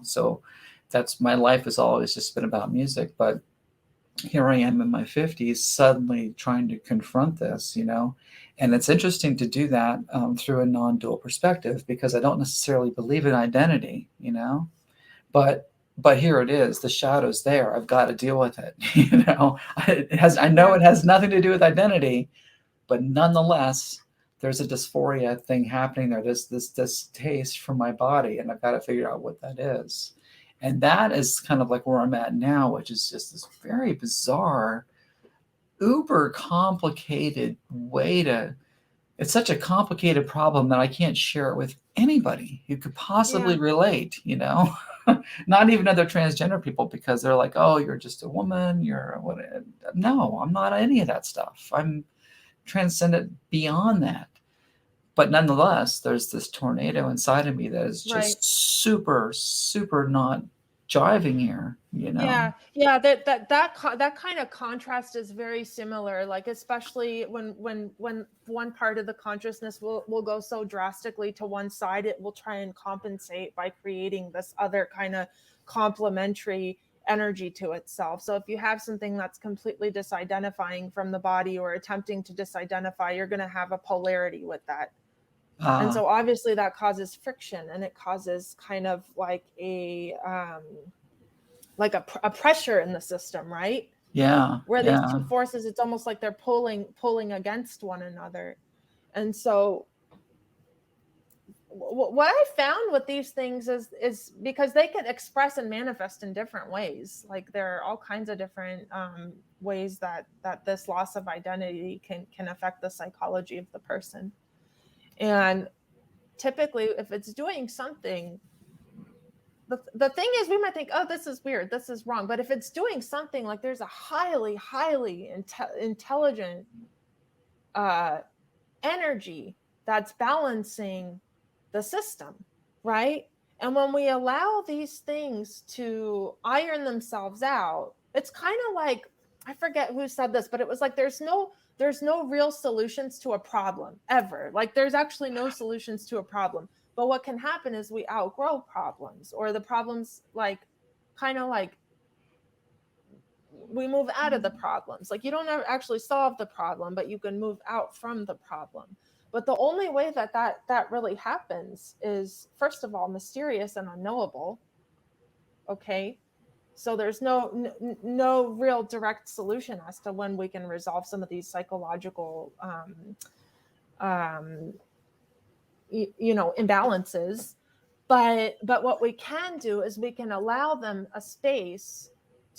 so that's my life has always just been about music. But here I am in my 50s suddenly trying to confront this, and it's interesting to do that through a non-dual perspective, because I don't necessarily believe in identity, but here it is, the shadow's there, I've got to deal with it. I know it has nothing to do with identity, but nonetheless there's a dysphoria thing happening there. There's this distaste for my body, and I've got to figure out what that is. And that is kind of like where I'm at now, which is just this very bizarre, uber complicated way to, it's such a complicated problem that I can't share it with anybody who could possibly relate, not even other transgender people, because they're like, oh, you're just a woman, you're what? No, I'm not any of that stuff. I'm transcendent beyond that. But nonetheless, there's this tornado inside of me that is just super, super not jiving here, Yeah, that kind of contrast is very similar, like especially when one part of the consciousness will go so drastically to one side, it will try and compensate by creating this other kind of complementary energy to itself. So if you have something that's completely disidentifying from the body or attempting to disidentify, you're going to have a polarity with that. And so obviously that causes friction, and it causes kind of like a pressure in the system, right? Yeah. Where these two forces, it's almost like they're pulling against one another. And so what I found with these things is because they can express and manifest in different ways. Like there are all kinds of different ways that this loss of identity can affect the psychology of the person. And typically, if it's doing something, the thing is, we might think, oh, this is weird, this is wrong. But if it's doing something, like there's a highly intelligent energy that's balancing the system, right? And when we allow these things to iron themselves out, it's kind of like, I forget who said this, but it was like there's no real solutions to a problem ever. Like there's actually no solutions to a problem. But what can happen is we outgrow problems, or the problems like kind of like we move out of the problems. Like you don't ever actually solve the problem, but you can move out from the problem. But the only way that really happens is, first of all, mysterious and unknowable. Okay. So there's no real direct solution as to when we can resolve some of these psychological imbalances. But what we can do is we can allow them a space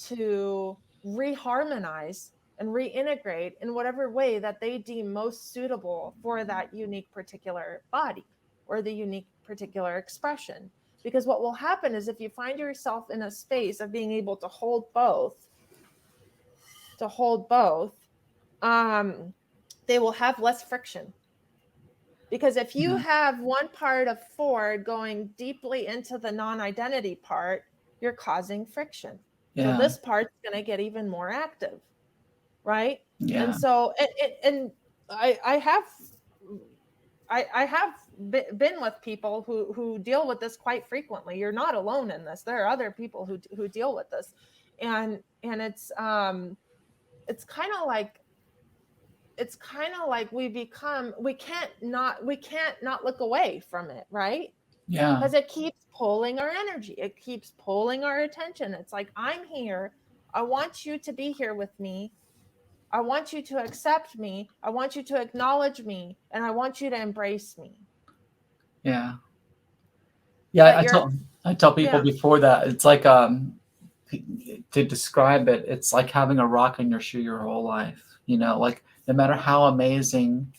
to reharmonize and reintegrate in whatever way that they deem most suitable for that unique particular body or the unique particular expression. Because what will happen is, if you find yourself in a space of being able to hold both, they will have less friction. Because if you have one part of Ford going deeply into the non-identity part, you're causing friction. So this part's going to get even more active, right? Yeah. And so, I have been with people who deal with this quite frequently. You're not alone in this. There are other people who deal with this, and it's kind of like we can't not look away from it, right? Yeah. Because it keeps pulling our energy. It keeps pulling our attention. It's like, I'm here. I want you to be here with me. I want you to accept me. I want you to acknowledge me. And I want you to embrace me. Yeah. Yeah. I tell people before that, it's like, to describe it, it's like having a rock in your shoe your whole life. Like no matter how amazing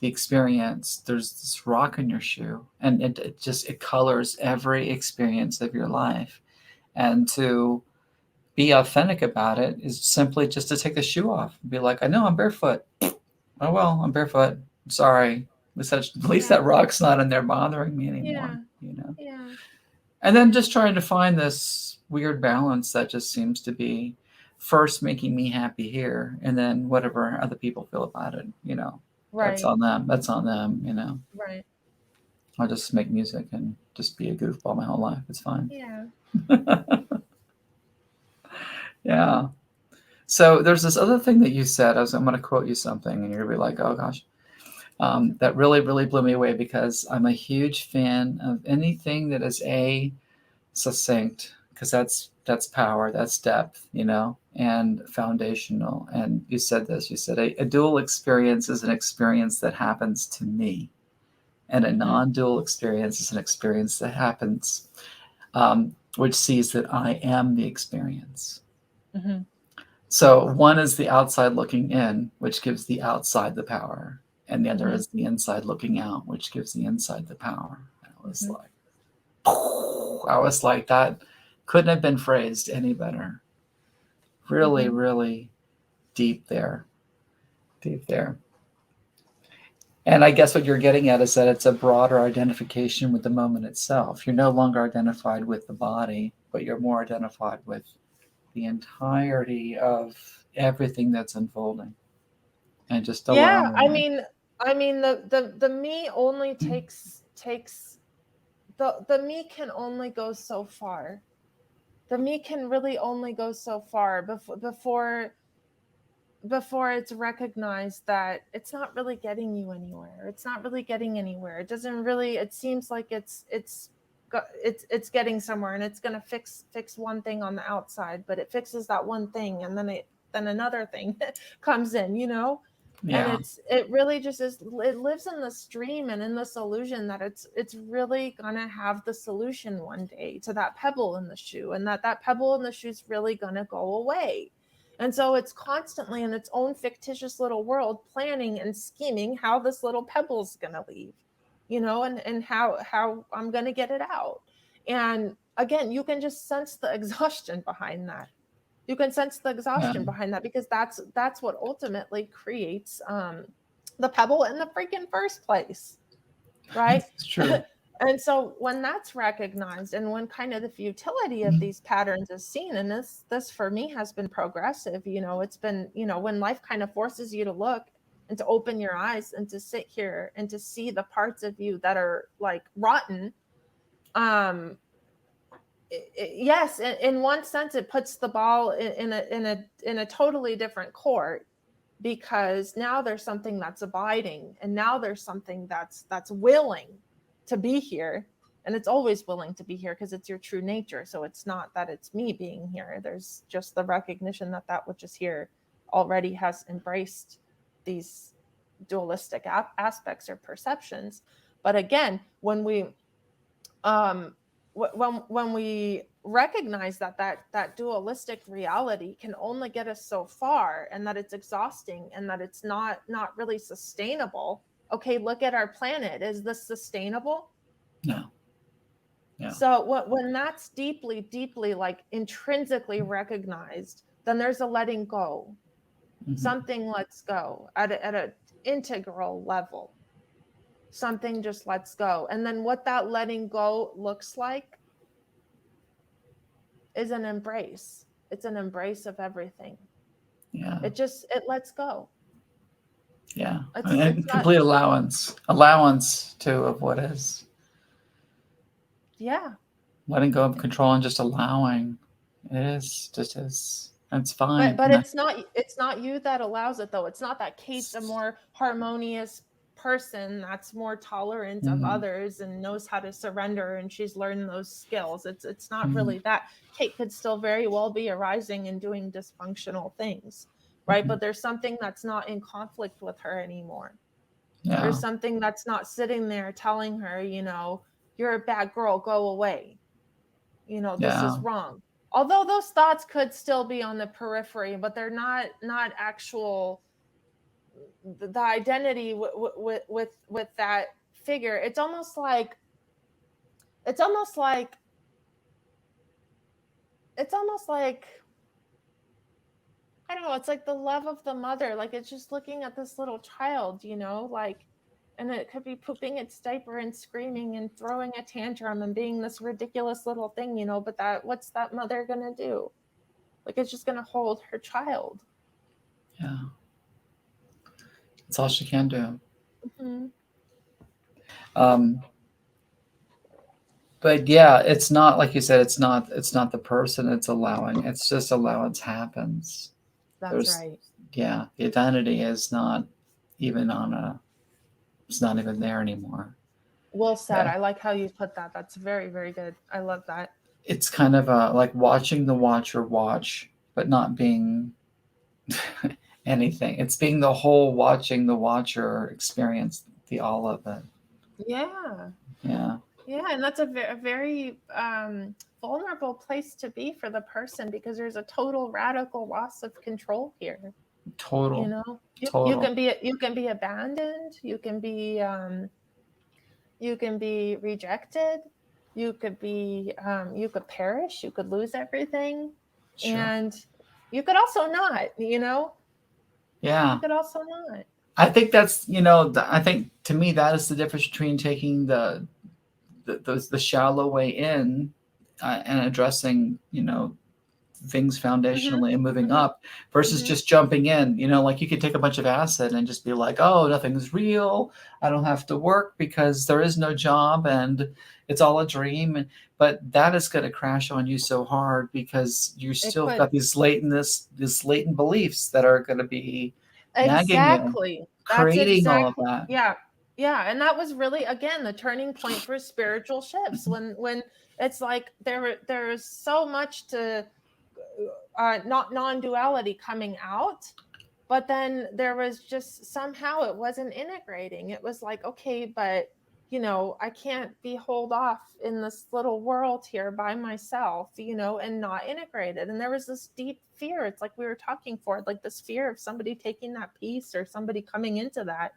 the experience, there's this rock in your shoe, and it colors every experience of your life. And to be authentic about it is simply just to take the shoe off and be like, I know I'm barefoot. Oh well, I'm barefoot. I'm sorry. At least that rock's not in there bothering me anymore. Yeah. And then just trying to find this weird balance that just seems to be first making me happy here, and then whatever other people feel about it, Right. that's on them. That's on them, Right. I'll just make music and just be a goofball my whole life. It's fine. Yeah. Yeah. So there's this other thing that you said. I'm going to quote you something, and you're going to be like, oh gosh. That really, really blew me away, because I'm a huge fan of anything that is succinct, because that's power, that's depth, and foundational. And you said this. You said a dual experience is an experience that happens to me, and a non-dual experience is an experience that happens, which sees that I am the experience. Mm-hmm. So one is the outside looking in, which gives the outside the power. And the other is the inside looking out, which gives the inside the power. I was like, that couldn't have been phrased any better. Really, really deep there. Deep there. And I guess what you're getting at is that it's a broader identification with the moment itself. You're no longer identified with the body, but you're more identified with the entirety of everything that's unfolding. And just allowing I mean the me only takes the me can only go so far. The me can really only go so far before it's recognized that it's not really getting you anywhere. It's not really getting anywhere. It doesn't really, it seems like it's getting somewhere, and it's going to fix one thing on the outside, but it fixes that one thing, and then another thing comes in, Yeah. And it really just is, it lives in the stream and in this illusion that it's really gonna have the solution one day to that pebble in the shoe, and that pebble in the shoe is really gonna go away. And so it's constantly in its own fictitious little world planning and scheming how this little pebble's gonna leave, and how I'm gonna get it out. And again, you can just sense the exhaustion behind that. You can sense the exhaustion behind that, because that's what ultimately creates the pebble in the freaking first place, right? It's true. And so when that's recognized, and when kind of the futility of these patterns is seen, and this for me has been progressive, it's been, when life kind of forces you to look and to open your eyes and to sit here and to see the parts of you that are like rotten. Yes, in one sense, it puts the ball in a totally different court, because now there's something that's abiding, and now there's something that's willing to be here, and it's always willing to be here because it's your true nature. So it's not that it's me being here. There's just the recognition that which is here already has embraced these dualistic aspects or perceptions. But again, when we recognize that dualistic reality can only get us so far, and that it's exhausting, and that it's not really sustainable. Okay, look at our planet. Is this sustainable? No. Yeah. So when that's deeply like intrinsically recognized, then there's a letting go. Something lets go at a integral level. Something just lets go. And then what that letting go looks like is an embrace. It's an embrace of everything. Yeah. It lets go. Yeah. It's complete allowance too of what is. Yeah. Letting go of control and just allowing. It is just is. That's fine. But it's not you that allows it, though. It's not that Kate's a more harmonious person that's more tolerant of others and knows how to surrender, and she's learned those skills. It's not really that. Kate could still very well be arising and doing dysfunctional things, right? But there's something that's not in conflict with her anymore. Yeah. There's something that's not sitting there telling her, you're a bad girl, go away. This is wrong. although those thoughts could still be on the periphery, but they're not actual. The identity with that figure, it's almost like I don't know, it's like the love of the mother. Like, it's just looking at this little child, like, and it could be pooping its diaper and screaming and throwing a tantrum and being this ridiculous little thing, but what's that mother gonna do? Like, it's just gonna hold her child. Yeah. That's all she can do. Mm-hmm. But yeah, it's not, like you said, it's not the person, it's just allowance happens. That's right. Yeah, the identity is not even it's not even there anymore. Well said. I like how you put that. That's very, very good. I love that. It's kind of like watching the watcher watch, but not being anything. It's being the whole watching the watcher experience, the all of it. Yeah. Yeah. Yeah, and that's a very vulnerable place to be for the person, because there's a total radical loss of control here. Total. You can be abandoned. You can be rejected. You could perish. You could lose everything, Sure. and you could also not. Yeah. You could also not. I think that's I think to me that is the difference between taking the shallow way in and addressing things foundationally and moving up versus just jumping in. Like, you could take a bunch of acid and just be like, oh, nothing's real, I don't have to work because there is no job and it's all a dream. But that is going to crash on you so hard because you still got these latent beliefs that are going to be exactly you, creating all of that. Yeah, and that was really, again, the turning point for spiritual shifts, when it's like there's so much to not non-duality coming out, but then there was just somehow it wasn't integrating. It was like, okay, but I can't be holed off in this little world here by myself, and not integrated. And there was this deep fear. It's like we were talking for, like, this fear of somebody taking that piece or somebody coming into that,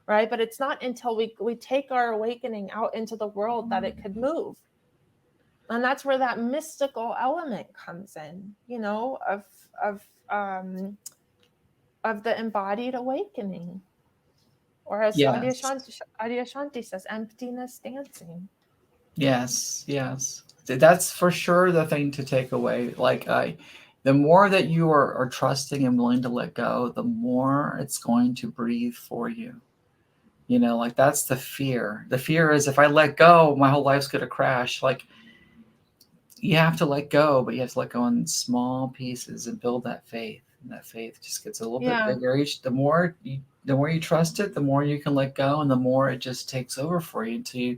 right? But it's not until we take our awakening out into the world that it could move. And that's where that mystical element comes in, of the embodied awakening. Or as Adyashanti says, emptiness dancing. Yes. That's for sure the thing to take away. Like, the more that you are trusting and willing to let go, the more it's going to breathe for you. Like, that's the fear. The fear is, if I let go, my whole life's going to crash. Like, you have to let go, but you have to let go in small pieces and build that faith. And that faith just gets a little bit bigger. The more you trust it, the more you can let go, and the more it just takes over for you until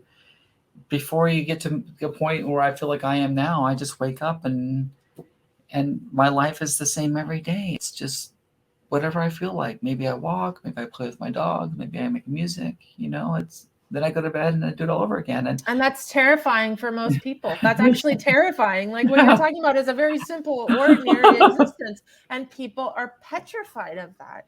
before you get to a point where I feel like I am now, I just wake up and my life is the same every day. It's just whatever I feel like. Maybe I walk, maybe I play with my dog, maybe I make music, then I go to bed and I do it all over again. And that's terrifying for most people. That's actually terrifying. Like, what you're talking about is a very simple, ordinary existence, and people are petrified of that.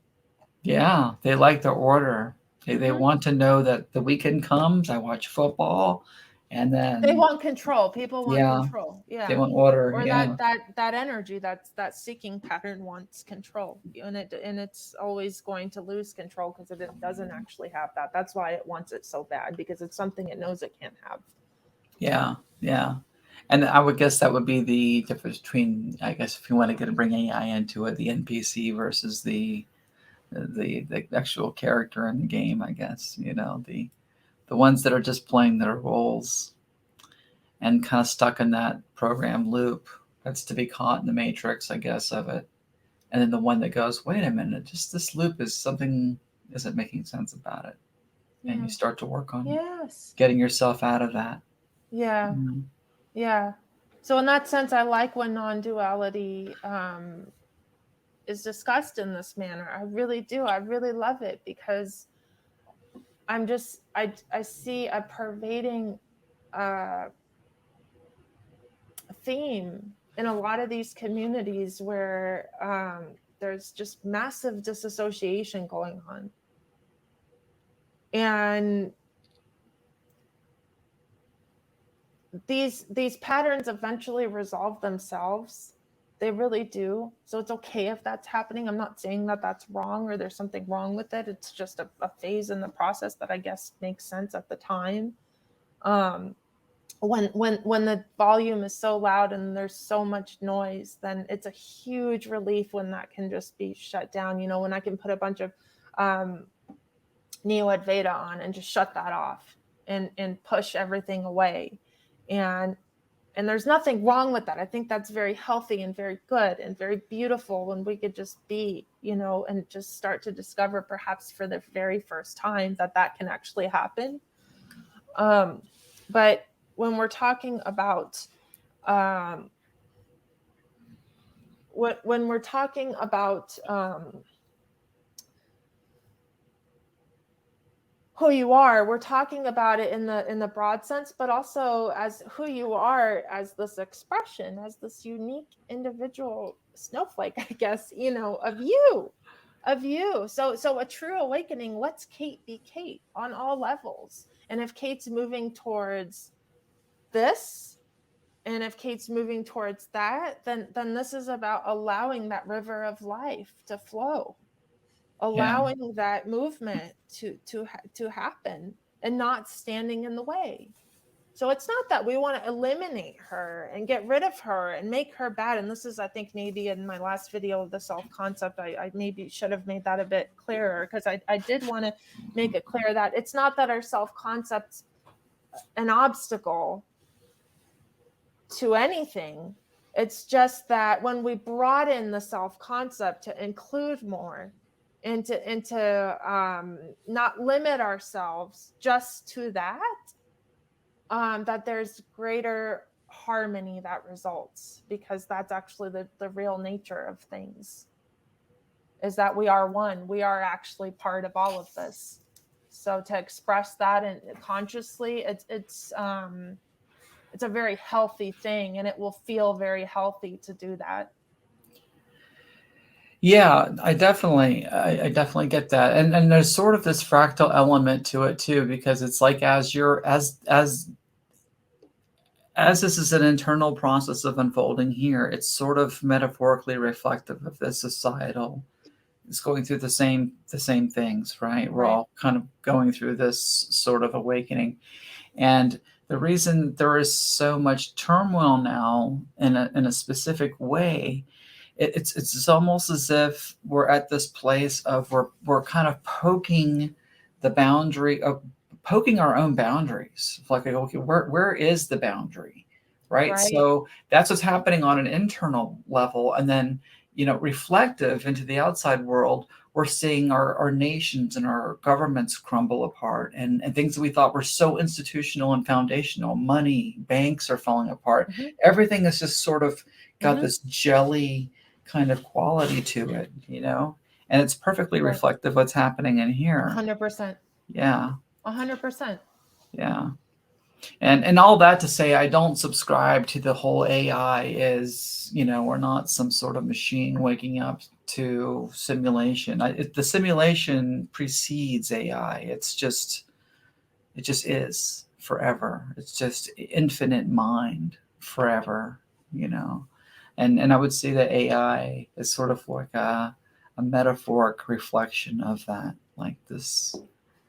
Yeah, they like the order. They want to know that the weekend comes, I watch football, and then they want control. People want control. Yeah, they want order. Or that energy, that seeking pattern wants control, and it's always going to lose control because it doesn't actually have that. That's why it wants it so bad, because it's something it knows it can't have. Yeah. And I would guess that would be the difference between, I guess, if you want to bring AI into it, the NPC versus the actual character in the game. I guess the ones that are just playing their roles and kind of stuck in that program loop. That's to be caught in the matrix, I guess, of it. And then the one that goes, wait a minute, just this loop is something isn't making sense about it. Yeah. And you start to work on getting yourself out of that. Yeah. Yeah. So in that sense, I like when non-duality is discussed in this manner. I really do. I really love it, because I see a pervading theme in a lot of these communities where there's just massive disassociation going on. And these patterns eventually resolve themselves. They really do. So it's okay if that's happening. I'm not saying that that's wrong or there's something wrong with it. It's just a phase in the process that I guess makes sense at the time. When the volume is so loud and there's so much noise, then it's a huge relief when that can just be shut down. You know, when I can put a bunch of Neo Advaita on and just shut that off and push everything away. And there's nothing wrong with that. I think that's very healthy and very good and very beautiful when we could just be, you know, and just start to discover perhaps for the very first time that can actually happen. But when we're talking about when we're talking about who you are, we're talking about it in the broad sense, but also as who you are as this expression, as this unique individual snowflake, I guess, you know, of you. So a true awakening lets Kate be Kate on all levels. And if Kate's moving towards this, and if Kate's moving towards that, then this is about allowing that river of life to flow. Allowing that movement to happen and not standing in the way. So it's not that we want to eliminate her and get rid of her and make her bad. And this is, I think, maybe in my last video of the self-concept, I maybe should have made that a bit clearer, because I did want to make it clear that it's not that our self-concept's an obstacle to anything. It's just that when we broaden the self-concept to include more, and to not limit ourselves just to that, that there's greater harmony that results, because that's actually the real nature of things, is that we are one. We are actually part of all of this. So to express that and consciously, it's a very healthy thing, and it will feel very healthy to do that. Yeah, I definitely get that, and there's sort of this fractal element to it too, because it's like as this is an internal process of unfolding here, it's sort of metaphorically reflective of the societal. It's going through the same things, right? We're all kind of going through this sort of awakening, and the reason there is so much turmoil now in a specific way. It's almost as if we're at this place of we're kind of poking the boundary of poking our own boundaries. Like, okay, where is the boundary, right? So that's what's happening on an internal level, and then, you know, reflective into the outside world. We're seeing our nations and our governments crumble apart, and things that we thought were so institutional and foundational. Money, banks are falling apart. Mm-hmm. Everything is just sort of got this jelly kind of quality to it, you know, and it's perfectly reflective of what's happening in here. 100%. Yeah. 100%. Yeah. And all that to say, I don't subscribe to the whole AI is, you know, we're not some sort of machine waking up to simulation. The simulation precedes AI. It just is forever. It's just infinite mind forever, you know. And I would say that AI is sort of like a metaphoric reflection of that, like this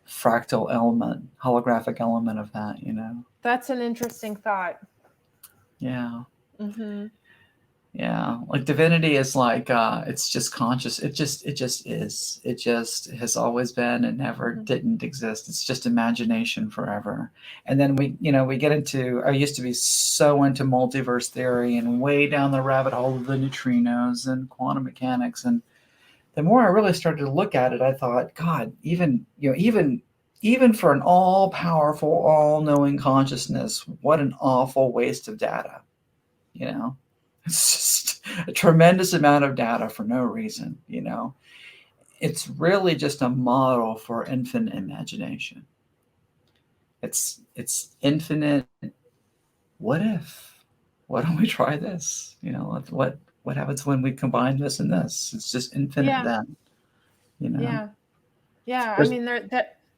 fractal element, holographic element of that, you know. That's an interesting thought. Yeah. Mm-hmm. Yeah. Like divinity is like, it's just conscious. It just is. It just has always been and never didn't exist. It's just imagination forever. And then we get into, I used to be so into multiverse theory and way down the rabbit hole of the neutrinos and quantum mechanics. And the more I really started to look at it, I thought, God, even for an all-powerful, all-knowing consciousness, what an awful waste of data, you know? It's just a tremendous amount of data for no reason, you know. It's really just a model for infinite imagination. It's infinite what if, why don't we try this? You know, what happens when we combine this and this? It's just infinite then, you know? Yeah. I mean,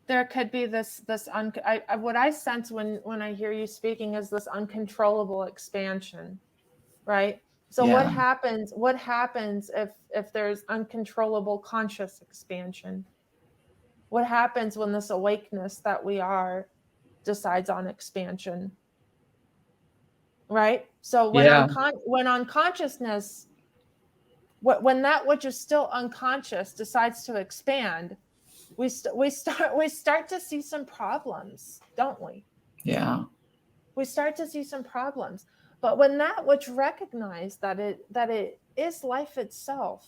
there could be this what I sense when I hear you speaking is this uncontrollable expansion, right? So what happens if there's uncontrollable conscious expansion? What happens when this awakeness that we are decides on expansion? Right? So when unconsciousness, when that which is still unconscious decides to expand, we start to see some problems, don't we? Yeah. We start to see some problems. But when that which recognizes that it is life itself,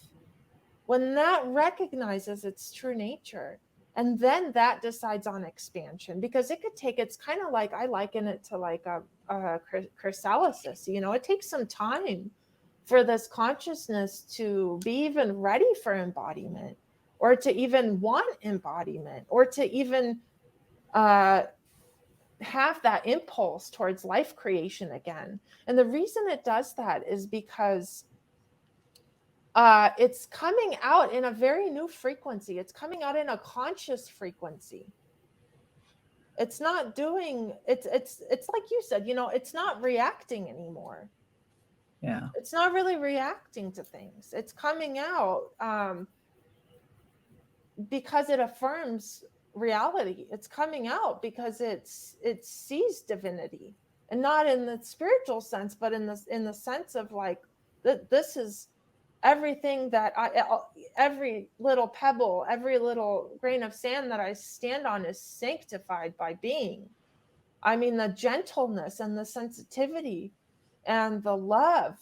when that recognizes its true nature, and then that decides on expansion, because it could take, it's kind of like, I liken it to like a chrysalis, you know, it takes some time for this consciousness to be even ready for embodiment, or to even want embodiment, or to even have that impulse towards life creation again. And the reason it does that is because it's coming out in a very new frequency. It's coming out in a conscious frequency. It's not doing, it's like you said, you know, it's not reacting anymore. Yeah. It's not really reacting to things. It's coming out because it affirms reality. It's coming out because it sees divinity, and not in the spiritual sense, but in the sense of like, this is everything that every little pebble, every little grain of sand that I stand on is sanctified by being. I mean, the gentleness and the sensitivity and the love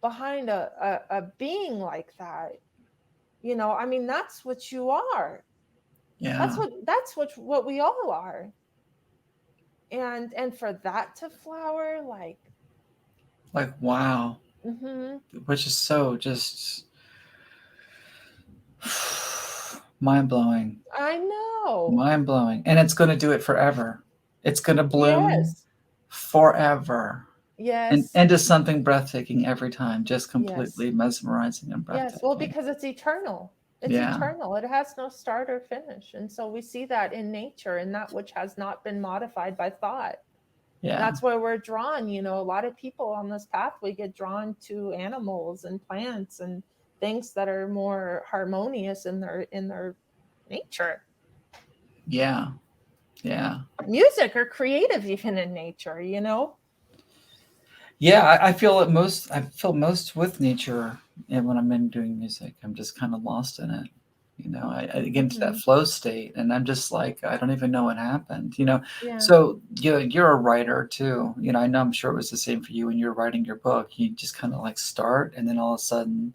behind a being like that, you know, I mean, that's what you are. Yeah. That's what we all are. And for that to flower, like wow. Mm-hmm. Which is so just mind-blowing. I know. Mind-blowing. And it's going to do it forever. It's going to bloom forever. Yes. And into something breathtaking every time, just completely mesmerizing and breathtaking. Yes, well, because it's eternal. It's eternal. It has no start or finish. And so we see that in nature, and that which has not been modified by thought. Yeah. That's where we're drawn. You know, a lot of people on this path, we get drawn to animals and plants and things that are more harmonious in their nature. Yeah. Yeah. Music or creative even in nature, you know? Yeah, I feel most with nature, and when I'm doing music, I'm just kind of lost in it. You know, I get into that flow state, and I'm just like, I don't even know what happened. You know, so you're a writer too. You know, I'm sure it was the same for you when you're writing your book. You just kind of like start, and then all of a sudden,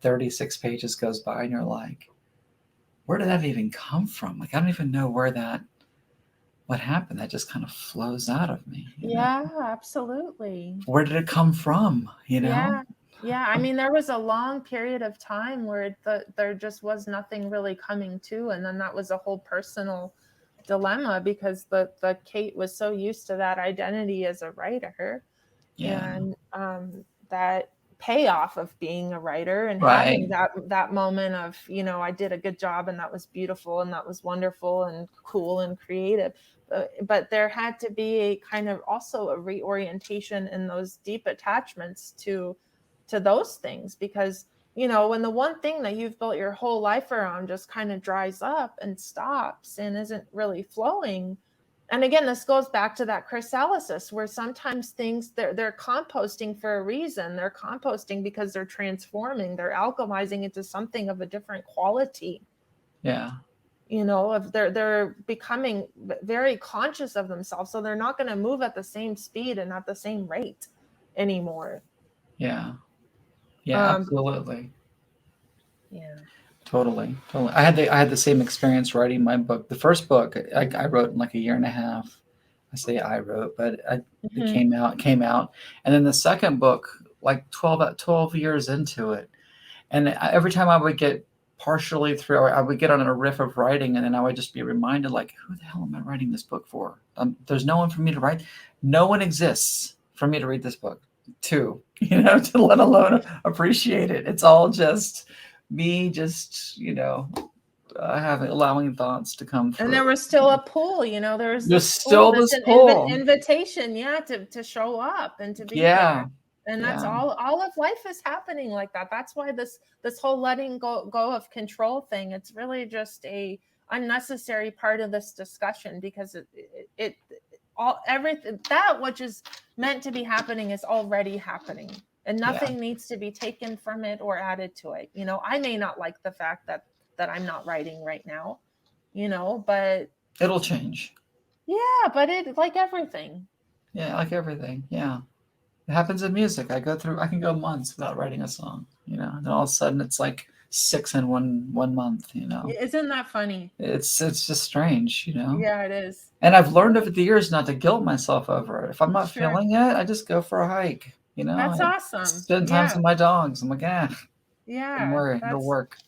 36 pages goes by, and you're like, where did that even come from? Like, I don't even know what happened. That just kind of flows out of me. You know? Absolutely. Where did it come from? You know? Yeah. I mean, there was a long period of time where there just was nothing really coming to, and then that was a whole personal dilemma, because the Kate was so used to that identity as a writer, and that payoff of being a writer, and having that moment of, you know, I did a good job, and that was beautiful, and that was wonderful and cool and creative. But there had to be a kind of also a reorientation in those deep attachments to those things, because, you know, when the one thing that you've built your whole life around just kind of dries up and stops and isn't really flowing. And again, this goes back to that chrysalis, where sometimes things, they're composting for a reason. They're composting because they're transforming, they're alchemizing into something of a different quality. Yeah. You know, if they're becoming very conscious of themselves, so they're not going to move at the same speed and at the same rate anymore. Yeah. Absolutely. Yeah. Totally. I had the same experience writing my book. The first book I wrote in like a year and a half. I say I wrote, but it came out. And then the second book, like 12 years into it. And every time I would get partially through, I would get on a riff of writing, and then I would just be reminded, like, who the hell am I writing this book for? There's no one for me to write. No one exists for me to read this book. to, to let alone appreciate it. It's all just me, allowing thoughts to come through. And there was still a pull, there's still this pull. Invitation, to show up and to be there. And that's all of life is happening like that. That's why this whole letting go of control thing, it's really just a unnecessary part of this discussion, because everything that which is meant to be happening is already happening, and nothing needs to be taken from it or added to it. I may not like the fact that I'm not writing right now, but it'll change. Yeah, but it like everything. Yeah, like everything. Yeah. It happens in music. I can go months without writing a song, and then all of a sudden it's like 6 in one month, Isn't that funny? It's just strange, Yeah, it is. And I've learned over the years not to guilt myself over it. If I'm not feeling it, I just go for a hike, That's awesome. Spend time with my dogs. I'm like, don't worry, it'll work.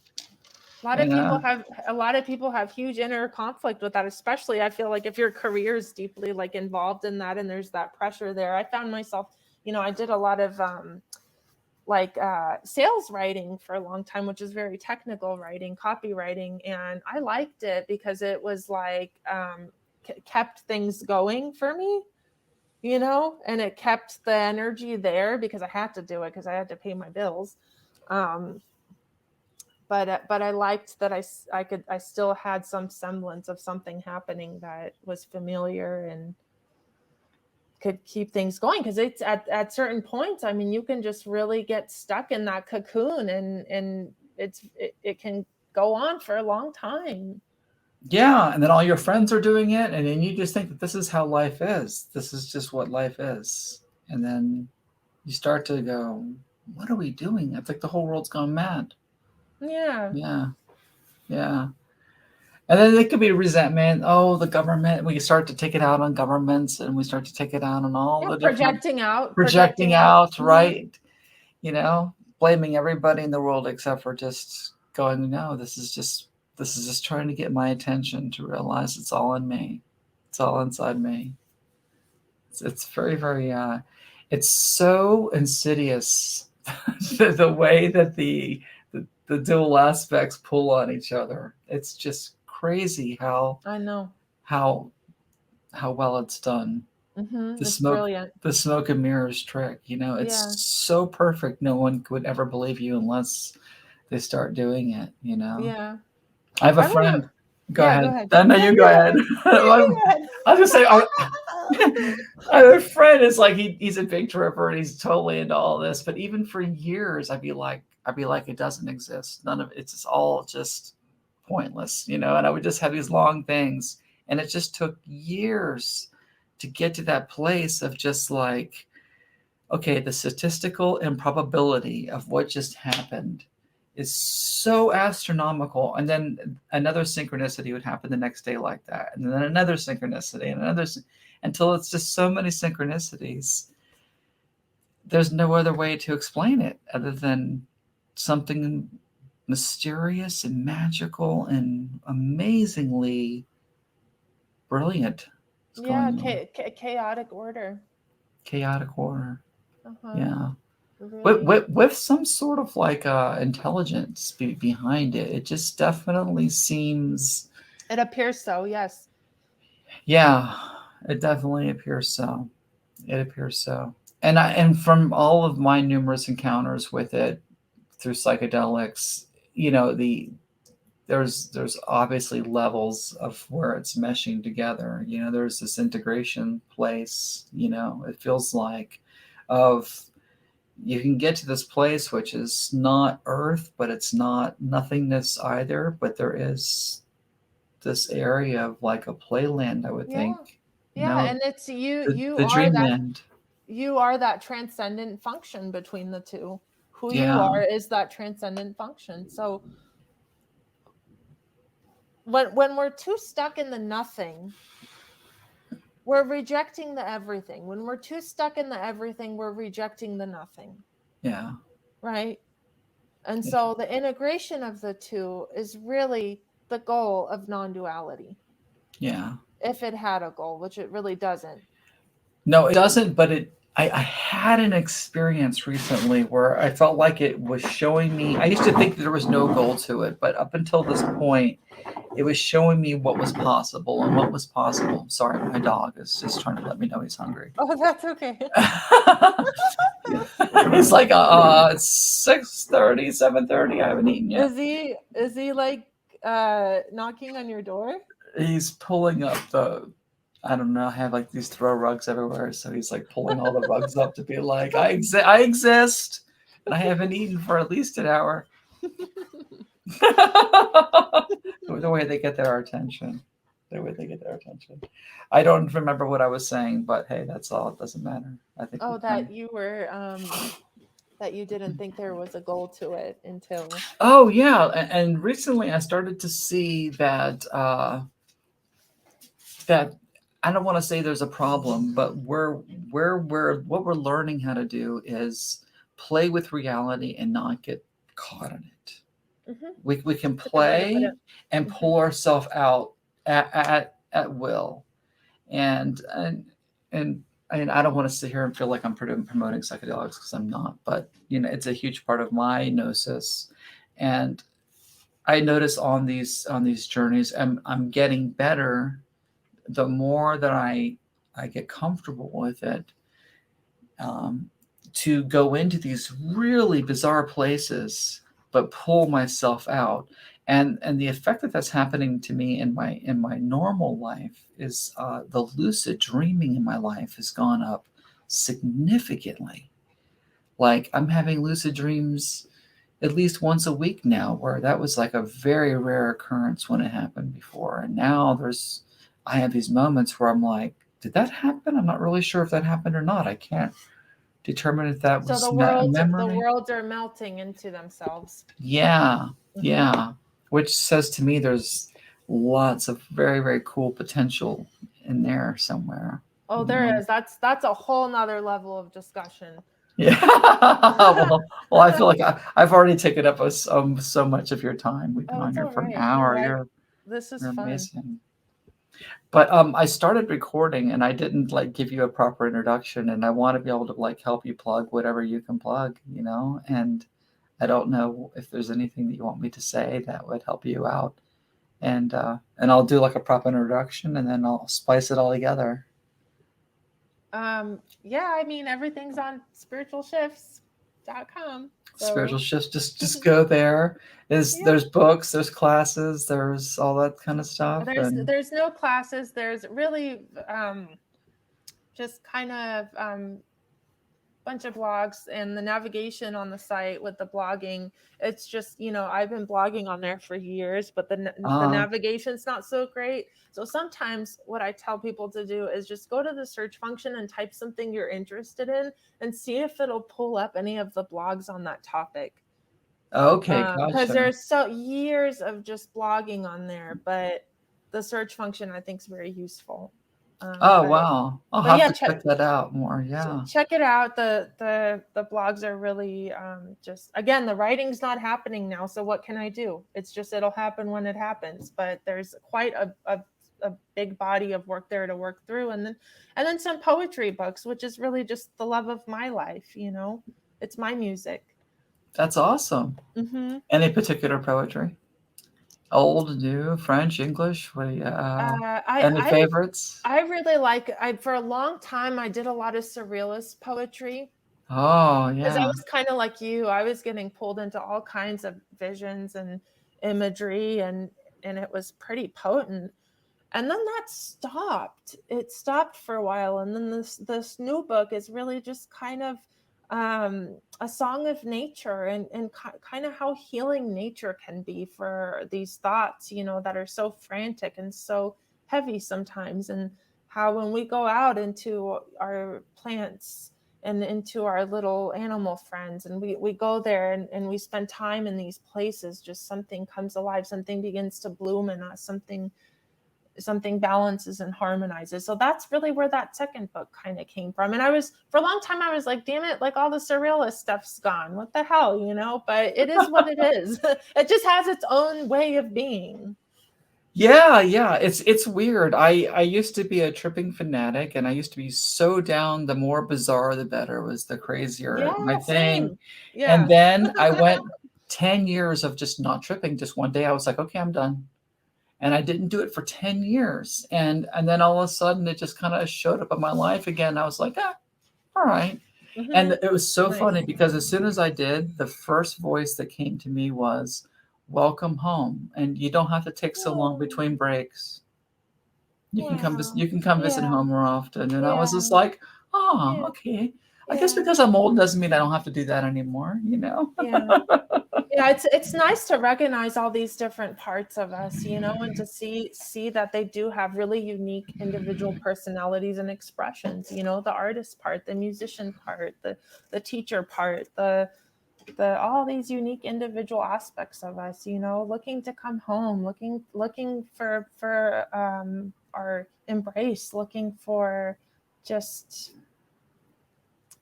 A lot of people have huge inner conflict with that, especially I feel like if your career is deeply like involved in that and there's that pressure there. I found myself, I did a lot of sales writing for a long time, which is very technical writing, copywriting, and I liked it because it was like kept things going for me, and it kept the energy there because I had to do it because I had to pay my bills. But I liked that I still had some semblance of something happening that was familiar and could keep things going, because it's at certain points, I mean, you can just really get stuck in that cocoon and it can go on for a long time. Yeah, and then all your friends are doing it, and then you just think that this is how life is. This is just what life is. And then you start to go, what are we doing? It's like the whole world's gone mad. Yeah. And then it could be resentment. Oh, the government. We start to take it out on governments, and we start to take it out on all the projecting out, right? Blaming everybody in the world except for just going, no, this is just trying to get my attention to realize it's all in me. It's all inside me. It's very, very, it's so insidious the way that the dual aspects pull on each other. It's just crazy how well it's done. Mm-hmm. Brilliant. The smoke and mirrors trick, it's so perfect. No one would ever believe you unless they start doing it, Yeah. I have a friend. Go ahead. No, you go ahead. I'll just say, I have a friend. It's like he's a big tripper and he's totally into all this. But even for years, I'd be like, it doesn't exist. None of it's just all just pointless, And I would just have these long things, and it just took years to get to that place of just like, okay, the statistical improbability of what just happened is so astronomical. And then another synchronicity would happen the next day like that. And then another synchronicity and another, until it's just so many synchronicities. There's no other way to explain it other than something mysterious and magical and amazingly brilliant. Chaotic order. Chaotic order. Uh-huh. Yeah. Really? With some sort of like intelligence behind it. It just definitely seems. It appears so, yes. Yeah, it definitely appears so. It appears so. And from all of my numerous encounters with it through psychedelics, there's obviously levels of where it's meshing together. There's this integration place. It feels like you can get to this place which is not earth, but it's not nothingness either, but there is this area of like a playland, I would think. And it's the dreamland. You are that transcendent function between the two. Who you are is that transcendent function. So when we're too stuck in the nothing, we're rejecting the everything. When we're too stuck in the everything, we're rejecting the nothing. Yeah. Right? And so the integration of the two is really the goal of non-duality. Yeah. If it had a goal, which it really doesn't. No, it doesn't, but I had an experience recently where I felt like it was showing me. I used to think there was no goal to it, but up until this point, it was showing me what was possible and what was possible. Sorry, my dog is just trying to let me know he's hungry. Oh, that's okay. He's like, it's 6:30, 7:30. I haven't eaten yet. Is he like knocking on your door? He's pulling up I don't know, I have like these throw rugs everywhere. So he's like pulling all the rugs up to be like, I exist and I haven't eaten for at least an hour. The way they get their attention. I don't remember what I was saying, but hey, that's all. It doesn't matter. I think. Oh, that you were that you didn't think there was a goal to it until. Oh yeah, and recently I started to see that that I don't want to say there's a problem, but what we're learning how to do is play with reality and not get caught in it. Mm-hmm. We can play and pull ourselves out at will, and I don't want to sit here and feel like I'm promoting psychedelics because I'm not, but it's a huge part of my gnosis, and I notice on these journeys I'm getting better the more that I get comfortable with it, to go into these really bizarre places, but pull myself out. And the effect that's happening to me in my normal life is the lucid dreaming in my life has gone up significantly. Like I'm having lucid dreams at least once a week now, where that was like a very rare occurrence when it happened before. And now I have these moments where I'm like, did that happen? I'm not really sure if that happened or not. I can't determine if that was so the worlds are melting into themselves. Yeah. Yeah. Which says to me there's lots of very, very cool potential in there somewhere. Oh, there is. That's a whole nother level of discussion. Yeah. well, I feel like I've already taken up so much of your time. We've been on here for an hour. This is fun. Amazing. But I started recording and I didn't give you a proper introduction, and I want to be able to help you plug whatever you can plug, and I don't know if there's anything that you want me to say that would help you out. And I'll do a proper introduction and then I'll spice it all together. Yeah, I mean, everything's on spiritualshifts.com. So. Spiritual Shifts, just go there. There's books, there's classes, there's all that kind of stuff. There's no classes. There's really just kind of bunch of blogs, and the navigation on the site with the blogging, it's just, I've been blogging on there for years, but the navigation's not so great. So sometimes what I tell people to do is just go to the search function and type something you're interested in and see if it'll pull up any of the blogs on that topic. Okay, gotcha. Because there's so years of just blogging on there, but the search function I think is very useful. Wow! I'll have to check that out more. Yeah, so check it out. The blogs are really just, again, the writing's not happening now. So what can I do? It's just, it'll happen when it happens. But there's quite a big body of work there to work through, and then some poetry books, which is really just the love of my life. It's my music. That's awesome. Mm-hmm. Any particular poetry? Old, new, French, English? Any favorites? I really for a long time, I did a lot of surrealist poetry. Oh, yeah. Because I was kind of like you. I was getting pulled into all kinds of visions and imagery, and it was pretty potent. And then that stopped. It stopped for a while. And then this new book is really just kind of a song of nature and kind of how healing nature can be for these thoughts, that are so frantic and so heavy sometimes, and how when we go out into our plants and into our little animal friends and we go there and we spend time in these places, just something comes alive, something begins to bloom in us, something balances and harmonizes. So that's really where that second book kind of came from. And for a long time, I was like, damn it, all the surrealist stuff's gone. What the hell, but it is what it is. It just has its own way of being. Yeah. It's weird. I used to be a tripping fanatic, and I used to be so down. The more bizarre, the better. Was the crazier my Yeah, thing. same. And Yeah. then I went 10 years of just not tripping. Just one day I was like, okay, I'm done. And I didn't do it for 10 years. And then all of a sudden it just kind of showed up in my life again. I was like, all right. And Hmm. it was so Nice. funny because as soon as I did, the first voice that came to me was, welcome home. And you don't have to take so long Oh, between breaks. wow. You can come visit Yeah. home more often. And I was Yeah. just like, oh, Yeah. okay. I guess Yeah. because I'm old doesn't mean I don't have to do that anymore, you know? Yeah. Yeah, it's nice to recognize all these different parts of us, and to see that they do have really unique individual personalities and expressions, the artist part, the musician part, the teacher part, the all these unique individual aspects of us, looking to come home, looking for our embrace, looking for just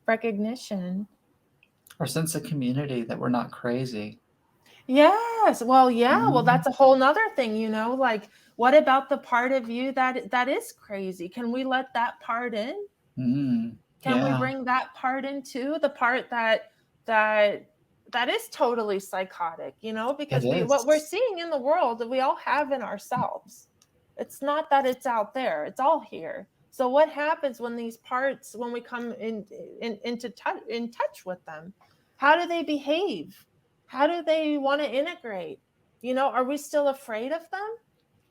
recognition. Our sense of community, that we're not crazy. Yes. Well, yeah. Well, Mhm. that's a whole nother thing, like what about the part of you that is crazy? Can we let that part in? Mhm. Can we Yeah, bring that part into the part that that is totally psychotic, it because what we're is. seeing in the world, we all have in ourselves. It's not that it's out there, it's all here. So what happens when these parts, when we come in touch with them? How do they behave? How do they want to integrate? Are we still afraid of them?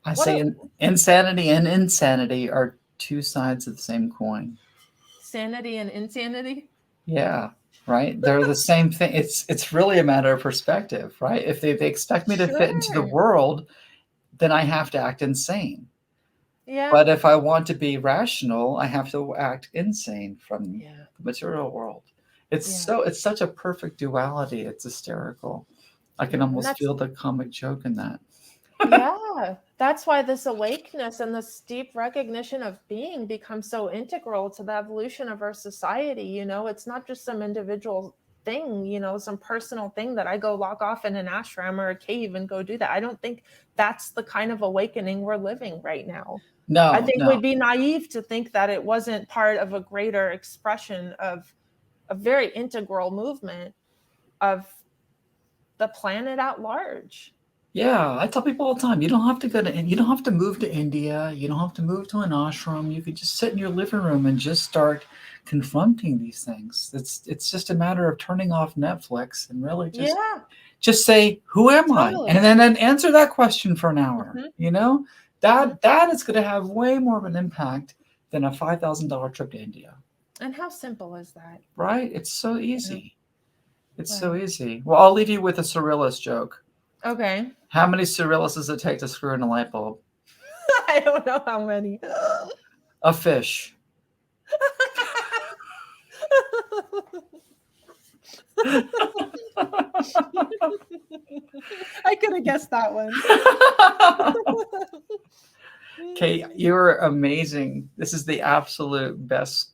I What say a insanity and insanity are two sides of the same coin. sanity and insanity. Yeah, right. They're the same thing. It's really a matter of perspective, right? If they expect me to fit into the Sure. world, then I have to act insane. Yeah. But if I want to be rational, I have to act insane from Yeah. the material world. Yeah. It's such a perfect duality. It's hysterical. I can Yeah. And almost that's, feel the comic joke in that. yeah, that's why this awakeness and this deep recognition of being becomes so integral to the evolution of our society. It's not just some individual thing, some personal thing that I go lock off in an ashram or a cave and go do that. I don't think that's the kind of awakening we're living right now. I No, think no. we'd be naive to think that it wasn't part of a greater expression of a very integral movement of the planet at large. Yeah, I tell people all the time, you don't have to you don't have to move to India, you don't have to move to an ashram. You could just sit in your living room and just start confronting these things. It's just a matter of turning off Netflix and really Yeah, just say, who am I? totally. And then answer that question for an hour. Hmm. You know, Hmm. that is going to have way more of an impact than a $5,000 trip to India. And how simple is that? Right? It's so Yeah, easy. It's so right. easy. Well, I'll leave you with a surrealist joke. Okay. How many surrealists does it take to screw in a light bulb? I don't know how many. A fish. I could have guessed that one. Kate, you're amazing. This is the absolute best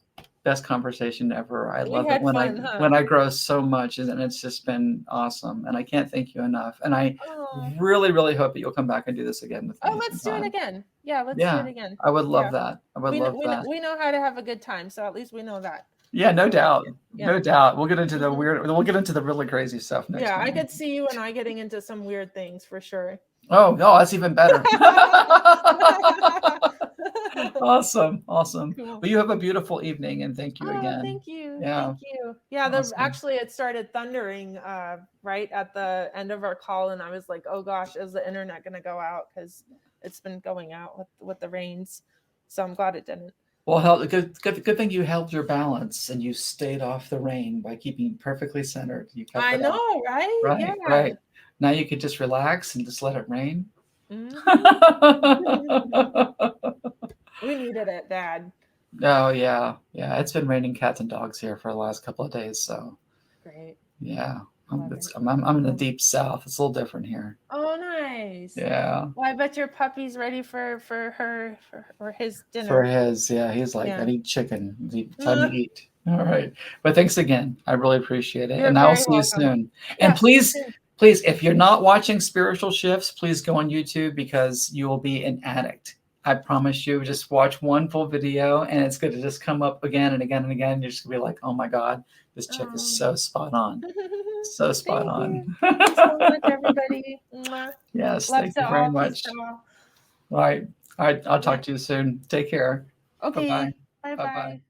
conversation ever. I We love it had fun, huh? when I grow so much, and it's just been awesome. And I can't thank you enough. And I Oh, really hope that you'll come back and do this again with oh, me let's do it sometime. again. Yeah, let's do it Yeah, again. I would love Yeah, that. I would love that. we know how to have a good time, so at least we know that. Yeah, no doubt. Yeah. No doubt. We'll get into the Mhm. weird. We'll get into the really crazy stuff next Yeah, I time. could see you and I getting into some weird things for sure. Oh no, that's even better. Awesome. Awesome. Cool. Well, you have a beautiful evening, and thank you Oh, again. thank you. Yeah. Thank you. Yeah, Awesome. actually it started thundering right at the end of our call, and I was like, "Oh gosh, is the internet going to go out cuz it's been going out with the rains." So I'm glad it didn't. Well, good thing you held your balance and you stayed off the rain by keeping perfectly centered. You kept I it off. know, right? Right, Yeah. right. Now you could just relax and just let it rain. Mhm. We needed it bad. Oh yeah, yeah. It's been raining cats and dogs here for the last couple of days, so Great. yeah. Love it. I'm in the deep south. It's a little different here. Oh, nice. Yeah. Well, I bet your puppy's ready for his For dinner. his, yeah, he's like, I Yeah. need chicken. Time to eat. All right. But thanks again. I really appreciate it. You're And I will very see you welcome. soon. And Yeah, see you soon. Please, if you're not watching Spiritual Shifts, please go on YouTube because you will be an addict. I promise you, just watch one full video and it's going to just come up again and again and again. You're just going to be like, oh my God, this chick is so spot on. So spot on. Thanks so much, everybody. Yes, Love thank to you very all. much. Peace to all. All right. I'll talk to you soon. Take care. Okay. Bye-bye. Bye-bye. Bye-bye.